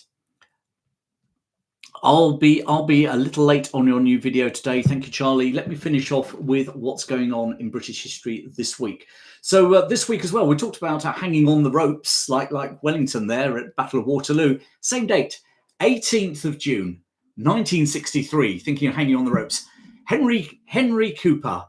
I'll be a little late on your new video today. Thank you, Charlie. Let me finish off with what's going on in British history this week. So this week as well, we talked about hanging on the ropes, like Wellington there at Battle of Waterloo. Same date, 18th of June, 1963. Thinking of hanging on the ropes. Henry Cooper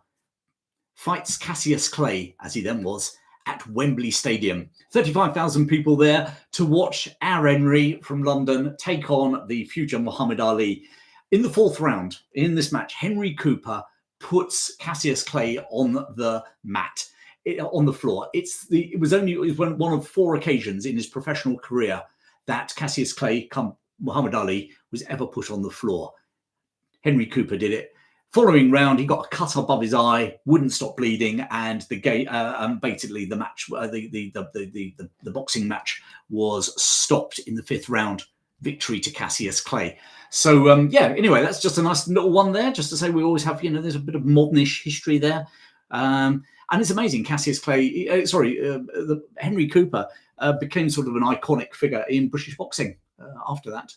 fights Cassius Clay, as he then was, at Wembley Stadium. 35,000 people there to watch our Henry from London take on the future Muhammad Ali. In the fourth round, in this match, Henry Cooper puts Cassius Clay on the mat, on the floor. It was one of 4 occasions in his professional career that Cassius Clay, come Muhammad Ali, was ever put on the floor. Henry Cooper did it. Following round, he got a cut above his eye, wouldn't stop bleeding, and basically the match, the boxing match, was stopped in the 5th round. Victory to Cassius Clay. So yeah. Anyway, that's just a nice little one there, just to say we always have, there's a bit of modernish history there, and it's amazing. Cassius Clay, Henry Cooper became sort of an iconic figure in British boxing after that.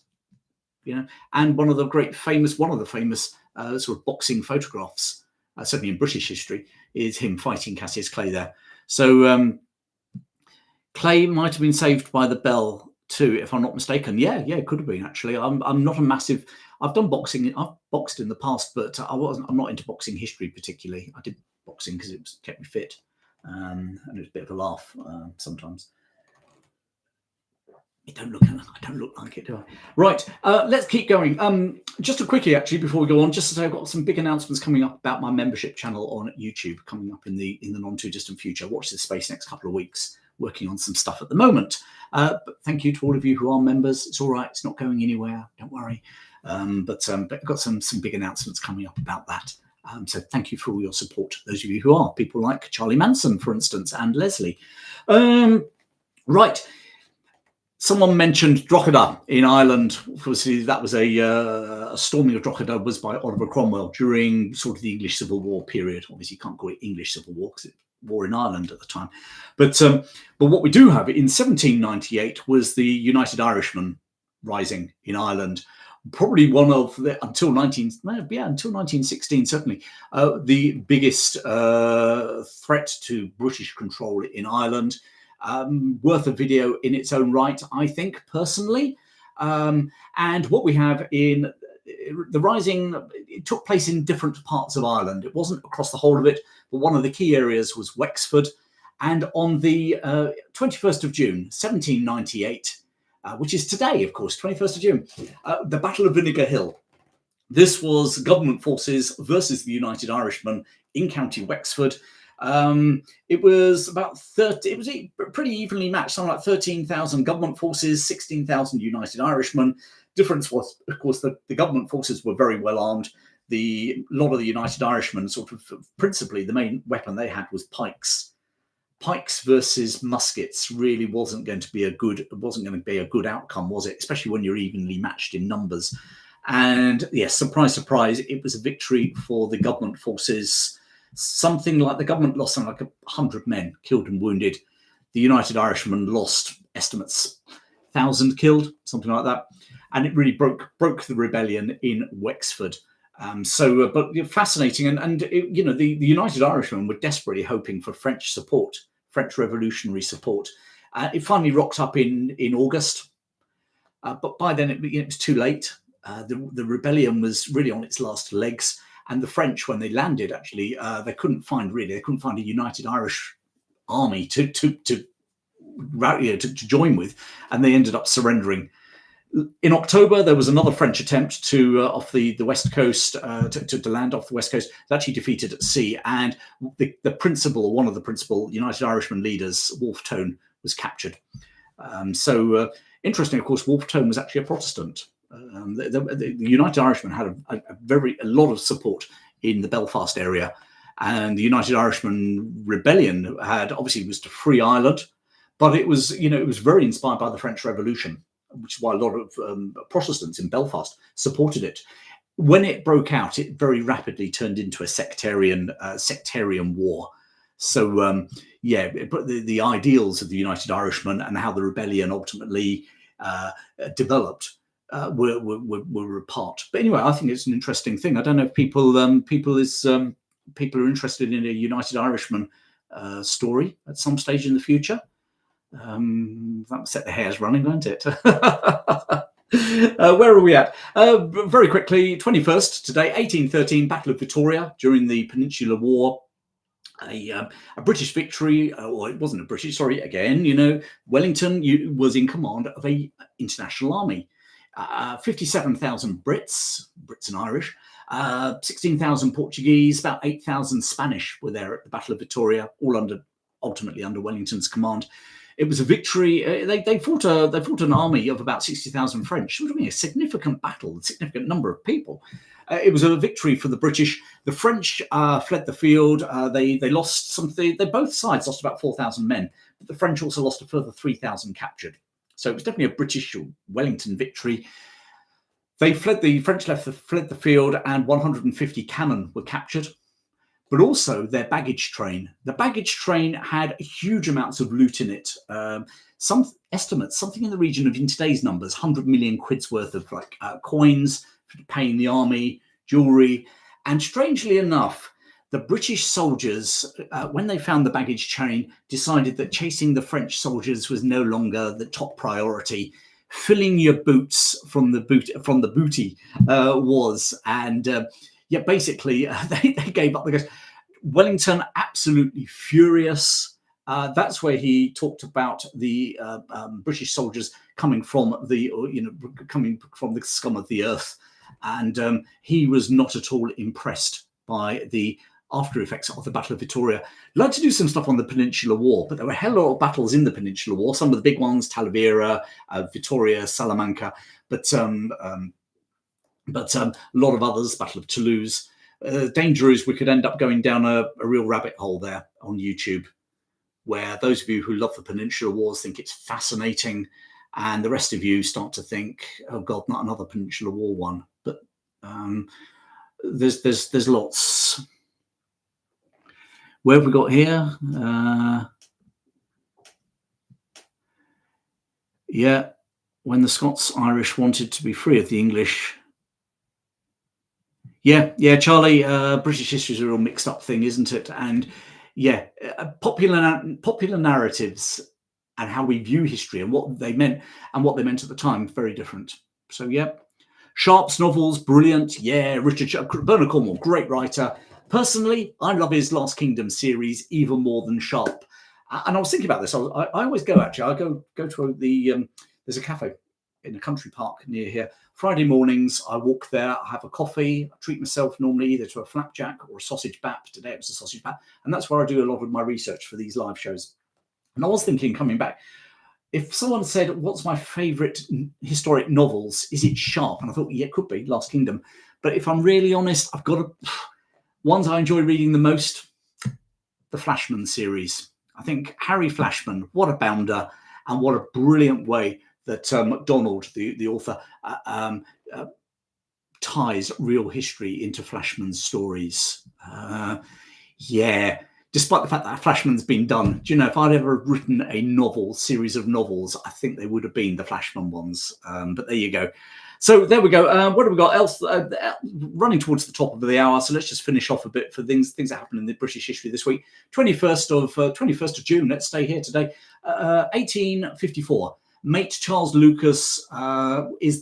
And one of the famous sort of boxing photographs, certainly in British history, is him fighting Cassius Clay there. So Clay might have been saved by the bell too, if I'm not mistaken. Yeah, it could have been, actually. I'm not a massive. I've done boxing. I've boxed in the past, but I'm not into boxing history particularly. I did boxing because it kept me fit, and it was a bit of a laugh sometimes. I don't look like it, do I? Right, let's keep going. Just a quickie, actually, before we go on, just to say I've got some big announcements coming up about my membership channel on YouTube coming up in the non too distant future. Watch this space next couple of weeks. Working on some stuff at the moment. But thank you to all of you who are members. It's all right. It's not going anywhere. Don't worry. But I've got some big announcements coming up about that. So thank you for all your support. Those of you who are, people like Charlie Manson, for instance, and Leslie. Right. Someone mentioned Drogheda in Ireland. Obviously, that was a storming of Drogheda was by Oliver Cromwell during sort of the English Civil War period. Obviously, you can't call it English Civil War because it was war in Ireland at the time. But what we do have in 1798 was the United Irishmen rising in Ireland. Probably one of until 1916 certainly the biggest threat to British control in Ireland. Worth a video in its own right, I think, personally. And what we have in the rising, it took place in different parts of Ireland. It wasn't across the whole of it, but one of the key areas was Wexford. And on the 21st of June, 1798, which is today, of course, 21st of June. The Battle of Vinegar Hill. This was government forces versus the United Irishmen in County Wexford. It was about 30. It was pretty evenly matched. Something like 13,000 government forces, 16,000 United Irishmen. Difference was, of course, that the government forces were very well armed. A lot of the United Irishmen, sort of principally, the main weapon they had was pikes. Pikes versus muskets really wasn't going to be a good outcome, was it? Especially when you're evenly matched in numbers. And yes, surprise, surprise, it was a victory for the government forces. Something like the government lost something like 100 men killed and wounded. The United Irishmen lost estimates 1,000 killed, something like that. And it really broke the rebellion in Wexford. But fascinating. And the United Irishmen were desperately hoping for French support, French revolutionary support. It finally rocked up in August. But by then it was too late. The rebellion was really on its last legs. And the French, when they landed, actually, they couldn't find a united Irish army to join with. And they ended up surrendering. In October, there was another French attempt to off the west coast to land off the west coast. It was actually defeated at sea, and one of the principal United Irishman leaders, Wolfe Tone, was captured. Interesting, of course, Wolfe Tone was actually a Protestant. The United Irishmen had a lot of support in the Belfast area, and the United Irishman rebellion was to free Ireland, but it was very inspired by the French Revolution, which is why a lot of Protestants in Belfast supported it. When it broke out, it very rapidly turned into a sectarian war. So, the ideals of the United Irishmen and how the rebellion ultimately developed were apart. But anyway, I think it's an interesting thing. I don't know if people are interested in a United Irishman story at some stage in the future. That set the hairs running, won't it? Where are we at? Very quickly, 21st today, 1813, Battle of Victoria during the Peninsular War. A British victory, or it wasn't a British, sorry, again, Wellington was in command of a international army. 57,000 Brits and Irish, 16,000 Portuguese, about 8,000 Spanish were there at the Battle of Victoria, ultimately under Wellington's command. It was a victory. They fought an army of about 60,000 French. It was really a significant battle, a significant number of people. It was a victory for the British. The French fled the field. They lost something. Both sides lost about 4,000 men, but the French also lost a further 3,000 captured. So it was definitely a British Wellington victory. The French fled the field, and 150 cannon were captured. But also their baggage train. The baggage train had huge amounts of loot in it. Some estimates, something in the region of, in today's numbers, 100 million quid's worth of coins for paying the army, jewelry. And strangely enough, the British soldiers, when they found the baggage train, decided that chasing the French soldiers was no longer the top priority. Filling your boots from the booty was. And basically, they gave up the ghost. Wellington, absolutely furious. That's where he talked about the British soldiers coming from the scum of the earth, and he was not at all impressed by the after effects of the Battle of Victoria. I'd like to do some stuff on the Peninsular War, but there were a hell of a lot of battles in the Peninsular War. Some of the big ones, Talavera, Vittoria, Salamanca, but a lot of others, Battle of Toulouse. Danger is we could end up going down a real rabbit hole there on YouTube, where those of you who love the Peninsular Wars think it's fascinating, and the rest of you start to think, oh God, not another Peninsular War one. But there's lots. Where have we got here? When the Scots-Irish wanted to be free of the English. Yeah, Charlie, British history is a real mixed up thing, isn't it? And popular narratives and how we view history and what they meant at the time, very different. So Sharp's novels, brilliant. Bernard Cornwell, great writer. Personally, I love his Last Kingdom series even more than Sharp. And I was thinking about this. I always go, actually. I go to the there's a cafe in a country park near here. Friday mornings, I walk there, I have a coffee, I treat myself normally either to a flapjack or a sausage bap. Today it was a sausage bap. And that's where I do a lot of my research for these live shows. And I was thinking, coming back, if someone said, what's my favourite historic novels? Is it Sharp? And I thought, yeah, it could be Last Kingdom. But if I'm really honest, I've got ones I enjoy reading the most, the Flashman series. I think Harry Flashman, what a bounder, and what a brilliant way that MacDonald, the author, ties real history into Flashman's stories. Yeah, despite the fact that Flashman's been done. Do you know, if I'd ever written a series of novels, I think they would have been the Flashman ones. But there you go. So there we go. What have we got else? Running towards the top of the hour. So let's just finish off a bit for things that happened in the British history this week. 21st of June. Let's stay here today. 1854. Mate Charles Lucas conducts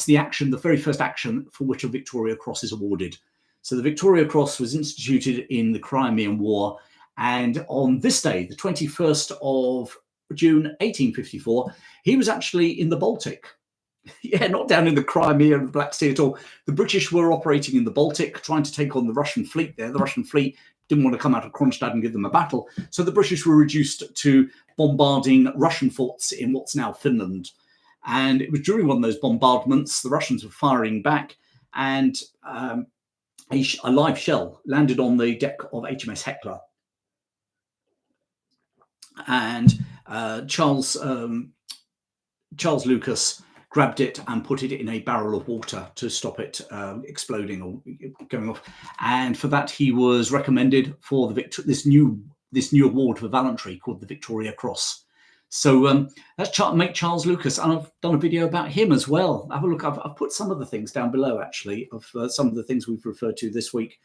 the action, the very first action for which a Victoria Cross is awarded. So the Victoria Cross was instituted in the Crimean War, and on this day, the 21st of June 1854, he was actually in the Baltic. Yeah, not down in the Crimea and the Black Sea at all. The British were operating in the Baltic, trying to take on the Russian fleet there. The Russian fleet didn't want to come out of Kronstadt and give them a battle. So the British were reduced to bombarding Russian forts in what's now Finland. And it was during one of those bombardments, the Russians were firing back, and a live shell landed on the deck of HMS Hecla. And Charles Lucas grabbed it and put it in a barrel of water to stop it exploding or going off. And for that, he was recommended for this new award for gallantry called the Victoria Cross. So that's mate Charles Lucas, and I've done a video about him as well. Have a look. I've put some of the things down below, actually, of some of the things we've referred to this week.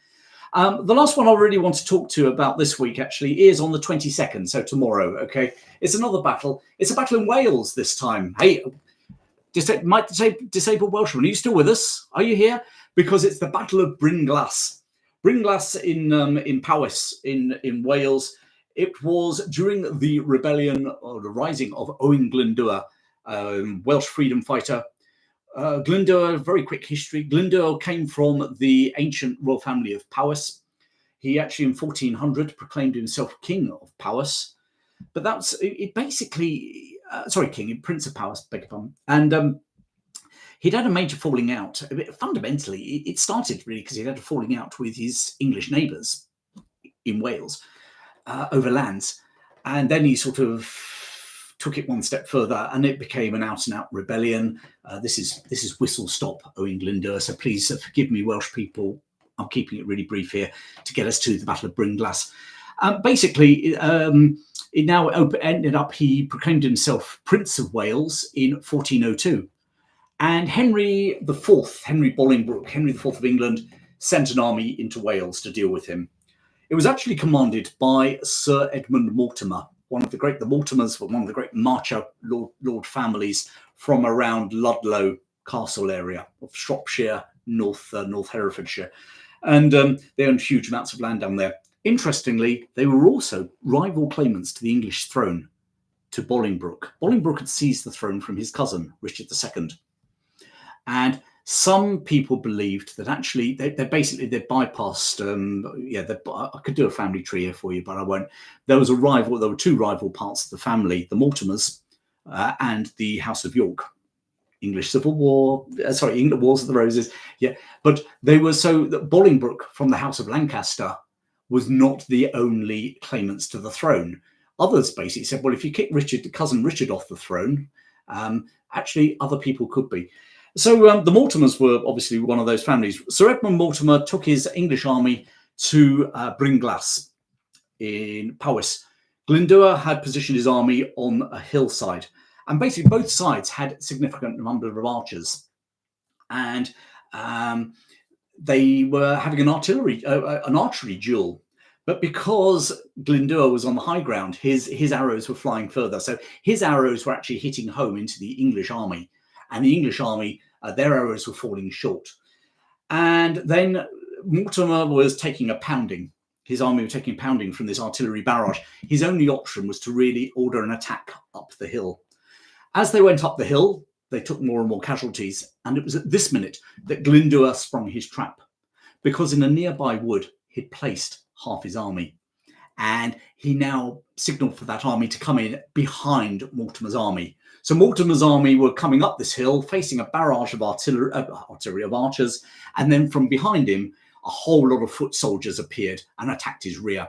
The last one I really want to talk to about this week, actually, is on the 22nd, so tomorrow, okay? It's another battle. It's a battle in Wales this time. Hey, disabled Welshman, are you still with us? Are you here? Because it's the Battle of Brynglas. Brynglas in Powys in Wales. It was during the rebellion or the rising of Owain Glyndwr, Welsh freedom fighter. Glyndwr, very quick history. Glyndwr came from the ancient royal family of Powys. He actually in 1400 proclaimed himself king of Powys. But that's it basically, Prince of Powys, beg your pardon. And he'd had a major falling out. Fundamentally, it started really because he'd had a falling out with his English neighbours in Wales. Over lands, and then he sort of took it one step further, and it became an out-and-out rebellion. This is whistle stop Owain Glyndwr, so please forgive me, Welsh people. I'm keeping it really brief here to get us to the Battle of Brynglas. Basically, it now ended up he proclaimed himself Prince of Wales in 1402, and Henry Bolingbroke, Henry IV of England, sent an army into Wales to deal with him. It was actually commanded by Sir Edmund Mortimer, the Mortimers were one of the great marcher lord families from around Ludlow Castle area of Shropshire, North Herefordshire. And they owned huge amounts of land down there. Interestingly, they were also rival claimants to the English throne, to Bolingbroke. Bolingbroke had seized the throne from his cousin, Richard II. And some people believed that actually they bypassed. I could do a family tree here for you, but I won't. There were two rival parts of the family: the Mortimers and the House of York. English Civil War, England Wars of the Roses. Yeah, but they were so that Bolingbroke from the House of Lancaster was not the only claimants to the throne. Others basically said, well, if you kick cousin Richard off the throne, actually other people could be. So the Mortimers were obviously one of those families. Sir Edmund Mortimer took his English army to Brynglas in Powys. Glyndwr had positioned his army on a hillside, and basically both sides had significant number of archers, and they were having an archery duel. But because Glyndwr was on the high ground, his arrows were flying further, so his arrows were actually hitting home into the English army. And the English army, their arrows were falling short. And then Mortimer was taking a pounding. His army was taking a pounding from this artillery barrage. His only option was to really order an attack up up the hill. As they went up the hill, they took more and more casualties, and it was at this minute that Glyndwr sprung his trap, because in a nearby wood he'd placed half his army, and he now signalled for that army to come in behind Mortimer's army. So Mortimer's army were coming up this hill, facing a barrage of artillery of archers, and then from behind him, a whole lot of foot soldiers appeared and attacked his rear.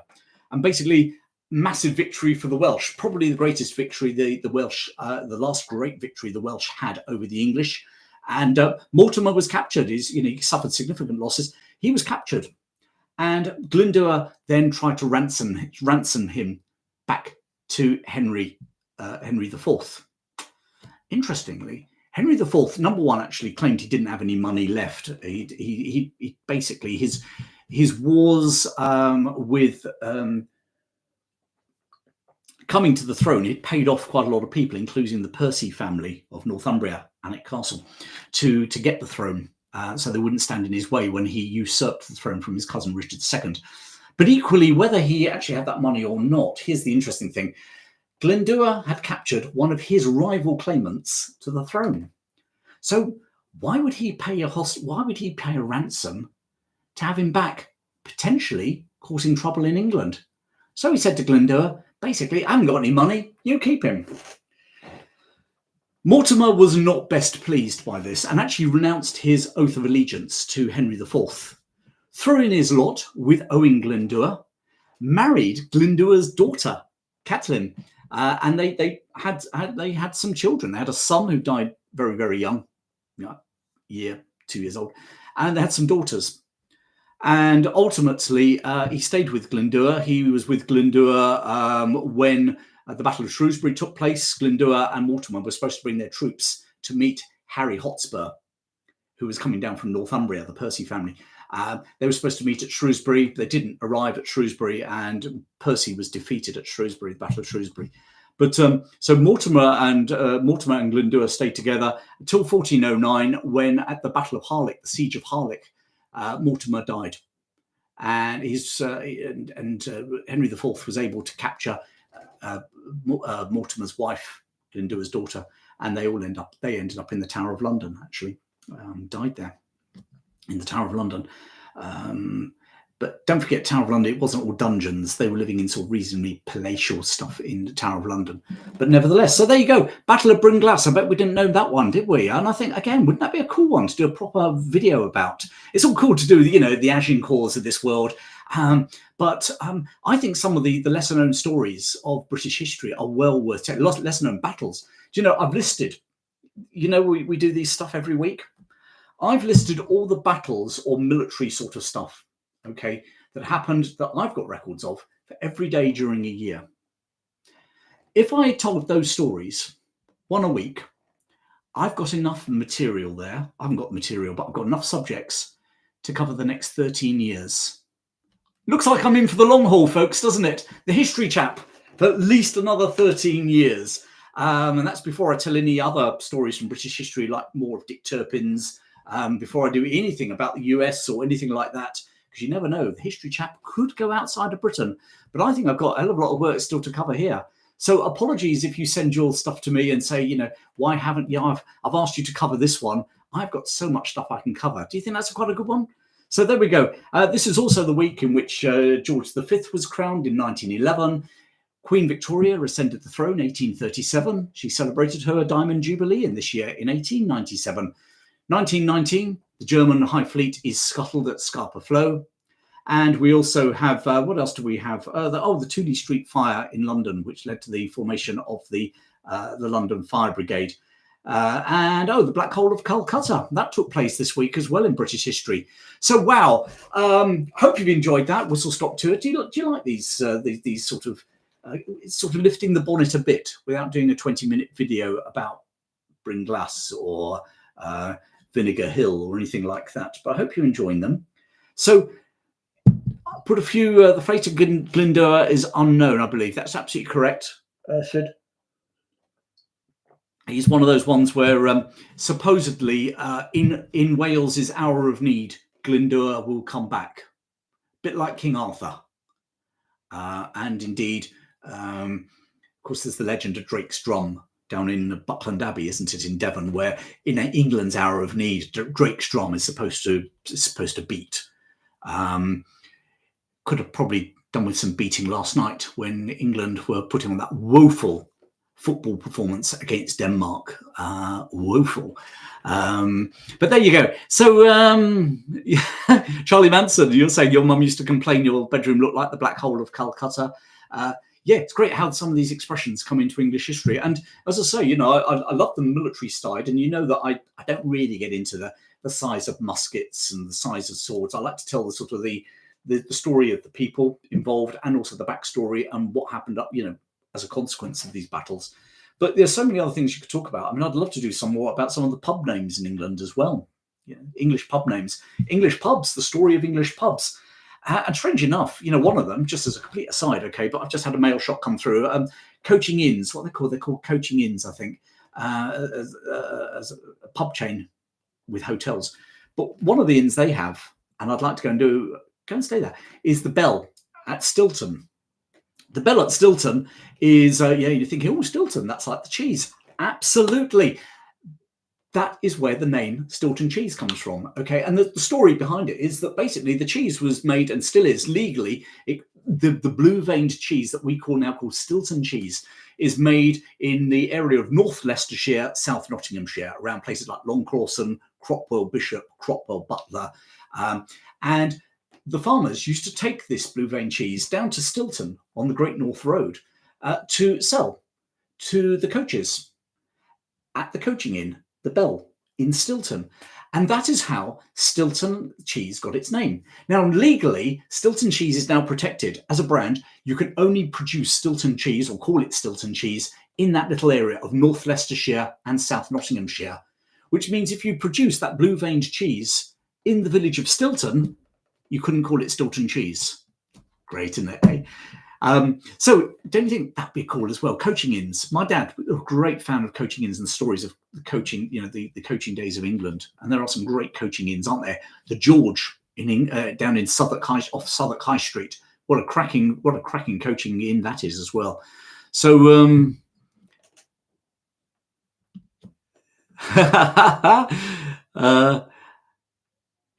And basically, massive victory for the Welsh, probably the greatest victory the Welsh, the last great victory the Welsh had over the English. And Mortimer was captured. He suffered significant losses. He was captured, and Glyndwr then tried to ransom him back to Henry IV. Interestingly, Henry IV, number one, actually claimed he didn't have any money left. He basically his wars with coming to the throne, it paid off quite a lot of people, including the Percy family of Northumbria, Alnwick Castle, to get the throne, so they wouldn't stand in his way when he usurped the throne from his cousin Richard II. But equally, whether he actually had that money or not, here's the interesting thing. Glyndwr had captured one of his rival claimants to the throne. So why would he pay a ransom to have him back, potentially causing trouble in England? So he said to Glyndwr, basically, I haven't got any money, you keep him. Mortimer was not best pleased by this and actually renounced his oath of allegiance to Henry IV, threw in his lot with Owain Glyndwr, married Glyndwr's daughter, Catelyn, and they had some children. They had a son who died very, very young, 2 years old, and they had some daughters. And ultimately, he stayed with Glyndwr. He was with Glyndwr when the Battle of Shrewsbury took place. Glyndwr and Mortimer were supposed to bring their troops to meet Harry Hotspur, who was coming down from Northumbria, the Percy family. They were supposed to meet at Shrewsbury. They didn't arrive at Shrewsbury, and Percy was defeated at Shrewsbury, the Battle of Shrewsbury. But so Mortimer and Glyndwr stayed together until 1409, when at the Battle of Harlech, the Siege of Harlech, Mortimer died, and Henry IV was able to capture Mortimer's wife, Glyndwr's daughter, and they ended up in the Tower of London. Actually, died there in the Tower of London. But don't forget, Tower of London, it wasn't all dungeons. They were living in sort of reasonably palatial stuff in the Tower of London. But nevertheless, so there you go. Battle of Brynglas. I bet we didn't know that one, did we? And I think, again, wouldn't that be a cool one to do a proper video about? It's all cool to do, the Agincourts of this world. But I think some of the lesser known stories of British history are well worth telling. Lesser known battles. Do you know, I've listed, we do these stuff every week. I've listed all the battles or military sort of stuff, okay, that happened that I've got records of for every day during a year. If I told those stories, one a week, I've got enough material there. I haven't got material, but I've got enough subjects to cover the next 13 years. Looks like I'm in for the long haul, folks, doesn't it? The History Chap for at least another 13 years. And that's before I tell any other stories from British history, like more of Dick Turpin's, before I do anything about the US or anything like that, because you never know, the History Chap could go outside of Britain. But I think I've got a hell of a lot of work still to cover here. So apologies if you send your stuff to me and say, why haven't you? I've asked you to cover this one. I've got so much stuff I can cover. Do you think that's quite a good one? So there we go. This is also the week in which George V was crowned in 1911. Queen Victoria ascended the throne 1837. She celebrated her Diamond Jubilee in this year in 1897. 1919, the German High Fleet is scuttled at Scapa Flow. And we also have, what else do we have? The Tooley Street fire in London, which led to the formation of the London Fire Brigade. The Black Hole of Calcutta. That took place this week as well in British history. So, wow. Hope you've enjoyed that whistle-stop tour. Do you like these sort of lifting the bonnet a bit without doing a 20-minute video about Brynglas or Vinegar Hill or anything like that? But I hope you're enjoying them. So, I'll put a few. The fate of Glyndwr is unknown, I believe. That's absolutely correct, Sid. He's one of those ones where supposedly in Wales's hour of need, Glyndwr will come back, a bit like King Arthur. And indeed, Of course, there's the legend of Drake's Drum down in Buckland Abbey, isn't it, in Devon, where in England's hour of need, Drake's Drum is supposed to beat. Could have probably done with some beating last night when England were putting on that woeful football performance against Denmark. Woeful. But there you go. So Charlie Manson, you're saying your mum used to complain your bedroom looked like the black hole of Calcutta. Yeah, it's great how some of these expressions come into English history. And as I say, I love the military side, and that I don't really get into the size of muskets and the size of swords. I like to tell the sort of the story of the people involved, and also the backstory and what happened up, as a consequence of these battles. But there's so many other things you could talk about. I mean, I'd love to do some more about some of the pub names in England as well. English pub names, English pubs, the story of English pubs. And strange enough, one of them, just as a complete aside, okay, but I've just had a mail shot come through, coaching inns, what they're called coaching inns, I think, as a pub chain with hotels. But one of the inns they have, and I'd like to go and stay there, is the Bell at Stilton. The Bell at Stilton is, you're thinking, oh, Stilton, that's like the cheese. Absolutely. That is where the name Stilton cheese comes from, okay? And the story behind it is that basically the cheese was made, and still is legally, the blue-veined cheese that we now call Stilton cheese is made in the area of North Leicestershire, South Nottinghamshire, around places like Long Clawson, Cropwell Bishop, Cropwell Butler. And the farmers used to take this blue-veined cheese down to Stilton on the Great North Road to sell to the coaches at the coaching inn, the Bell in Stilton. And that is how Stilton cheese got its name. Now, legally, Stilton cheese is now protected as a brand. You can only produce Stilton cheese, or call it Stilton cheese, in that little area of North Leicestershire and South Nottinghamshire, which means if you produce that blue-veined cheese in the village of Stilton, you couldn't call it Stilton cheese. Great, isn't it? Eh? So don't you think that'd be cool as well? Coaching inns. My dad, a great fan of coaching inns and stories of the coaching, the coaching days of England. And there are some great coaching inns, aren't there? The George down in Southwark High Street. What a cracking coaching inn that is as well. So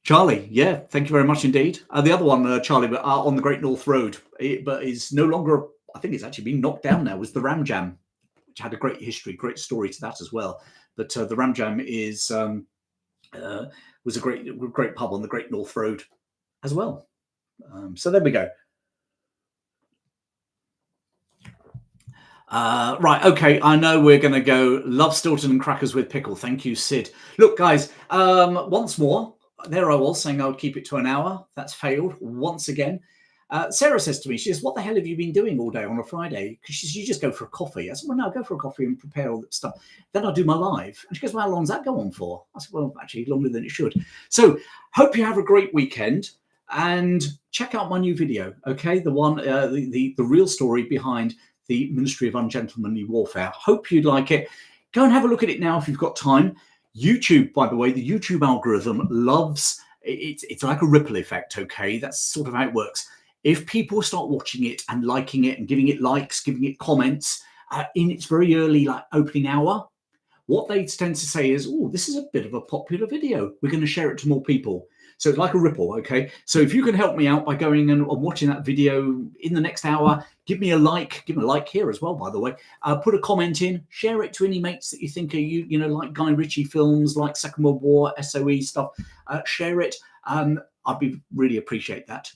Charlie, yeah, thank you very much indeed. The other one, Charlie, on the Great North Road, but is no longer, I think it's actually been knocked down now, was the Ram Jam, which had a great history, great story to that as well. But the Ram Jam was a great pub on the Great North Road as well. So there we go. Right, okay, I know we're going to go. Love Stilton and crackers with pickle. Thank you, Sid. Look, guys, once more, there I was saying I would keep it to an hour. That's failed once again. Sarah says to me, she says, what the hell have you been doing all day on a Friday? Because she says, you just go for a coffee. I said, well, no, go for a coffee and prepare all that stuff. Then I'll do my live. And she goes, well, how long does that go on for? I said, well, actually, longer than it should. So hope you have a great weekend and check out my new video, okay? The one, the real story behind the Ministry of Ungentlemanly Warfare. Hope you'd like it. Go and have a look at it now if you've got time. YouTube, by the way, the YouTube algorithm loves it. It's like a ripple effect, okay? That's sort of how it works. If people start watching it and liking it and giving it likes, giving it comments in its very early opening hour, what they tend to say is, oh, this is a bit of a popular video. We're going to share it to more people. So it's like a ripple, okay? So if you can help me out by going and watching that video in the next hour, give me a like here as well, by the way. Put a comment in, share it to any mates that you think are, like Guy Ritchie films, like Second World War, SOE stuff. Share it. I'd really appreciate that.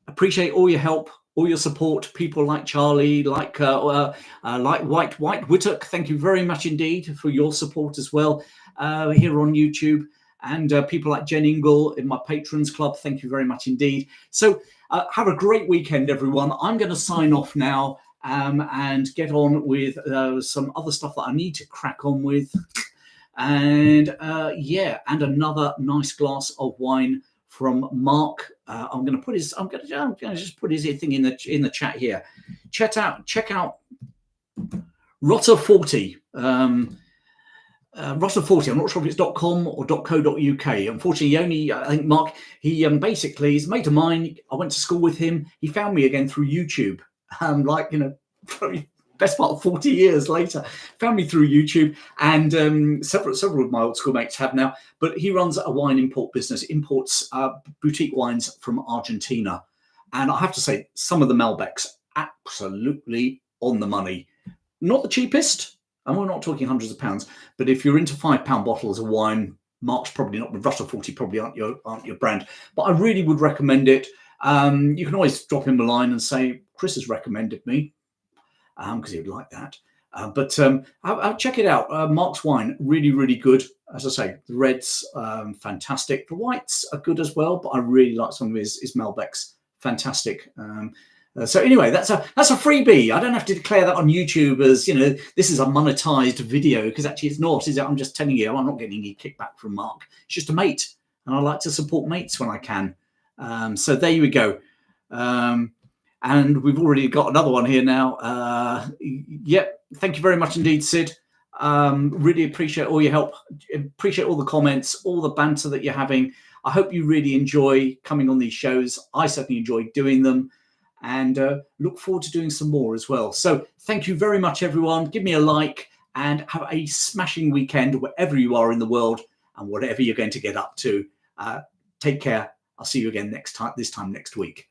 Appreciate all your help, all your support. People like Charlie, like White Whittock. Thank you very much indeed for your support as well here on YouTube. And people like Jen Ingle in my Patrons Club, thank you very much indeed. So have a great weekend, everyone. I'm going to sign off now and get on with some other stuff that I need to crack on with. And and another nice glass of wine from Mark. I'm going to just put his thing in the chat here. Check out Rotter 40. Rotter 40, I'm not sure if it's .com or .co.uk. Unfortunately, I think Mark, he basically is a mate of mine. I went to school with him. He found me again through YouTube. best part of 40 years later. Found me through YouTube, and several of my old schoolmates have now. But he runs a wine import business, imports boutique wines from Argentina. And I have to say, some of the Malbecs, absolutely on the money. Not the cheapest, and we're not talking hundreds of pounds, but if you're into £5 bottles of wine, Mark's probably not, with Russell 40 probably aren't your brand. But I really would recommend it. You can always drop him a line and say, Chris has recommended me, because he would like that. But I'll check it out. Mark's wine, really, really good. As I say, the reds, fantastic. The whites are good as well, but I really like some of his Malbecs. Fantastic. So anyway, that's a freebie. I don't have to declare that on YouTube as, this is a monetized video, because actually it's not, is it? I'm just telling you, I'm not getting any kickback from Mark. It's just a mate, and I like to support mates when I can. So there you go. And we've already got another one here now. Yep. Thank you very much indeed, Sid. Really appreciate all your help. Appreciate all the comments, all the banter that you're having. I hope you really enjoy coming on these shows. I certainly enjoy doing them, and look forward to doing some more as well. So thank you very much, everyone. Give me a like and have a smashing weekend wherever you are in the world and whatever you're going to get up to. Take care. I'll see you again this time next week.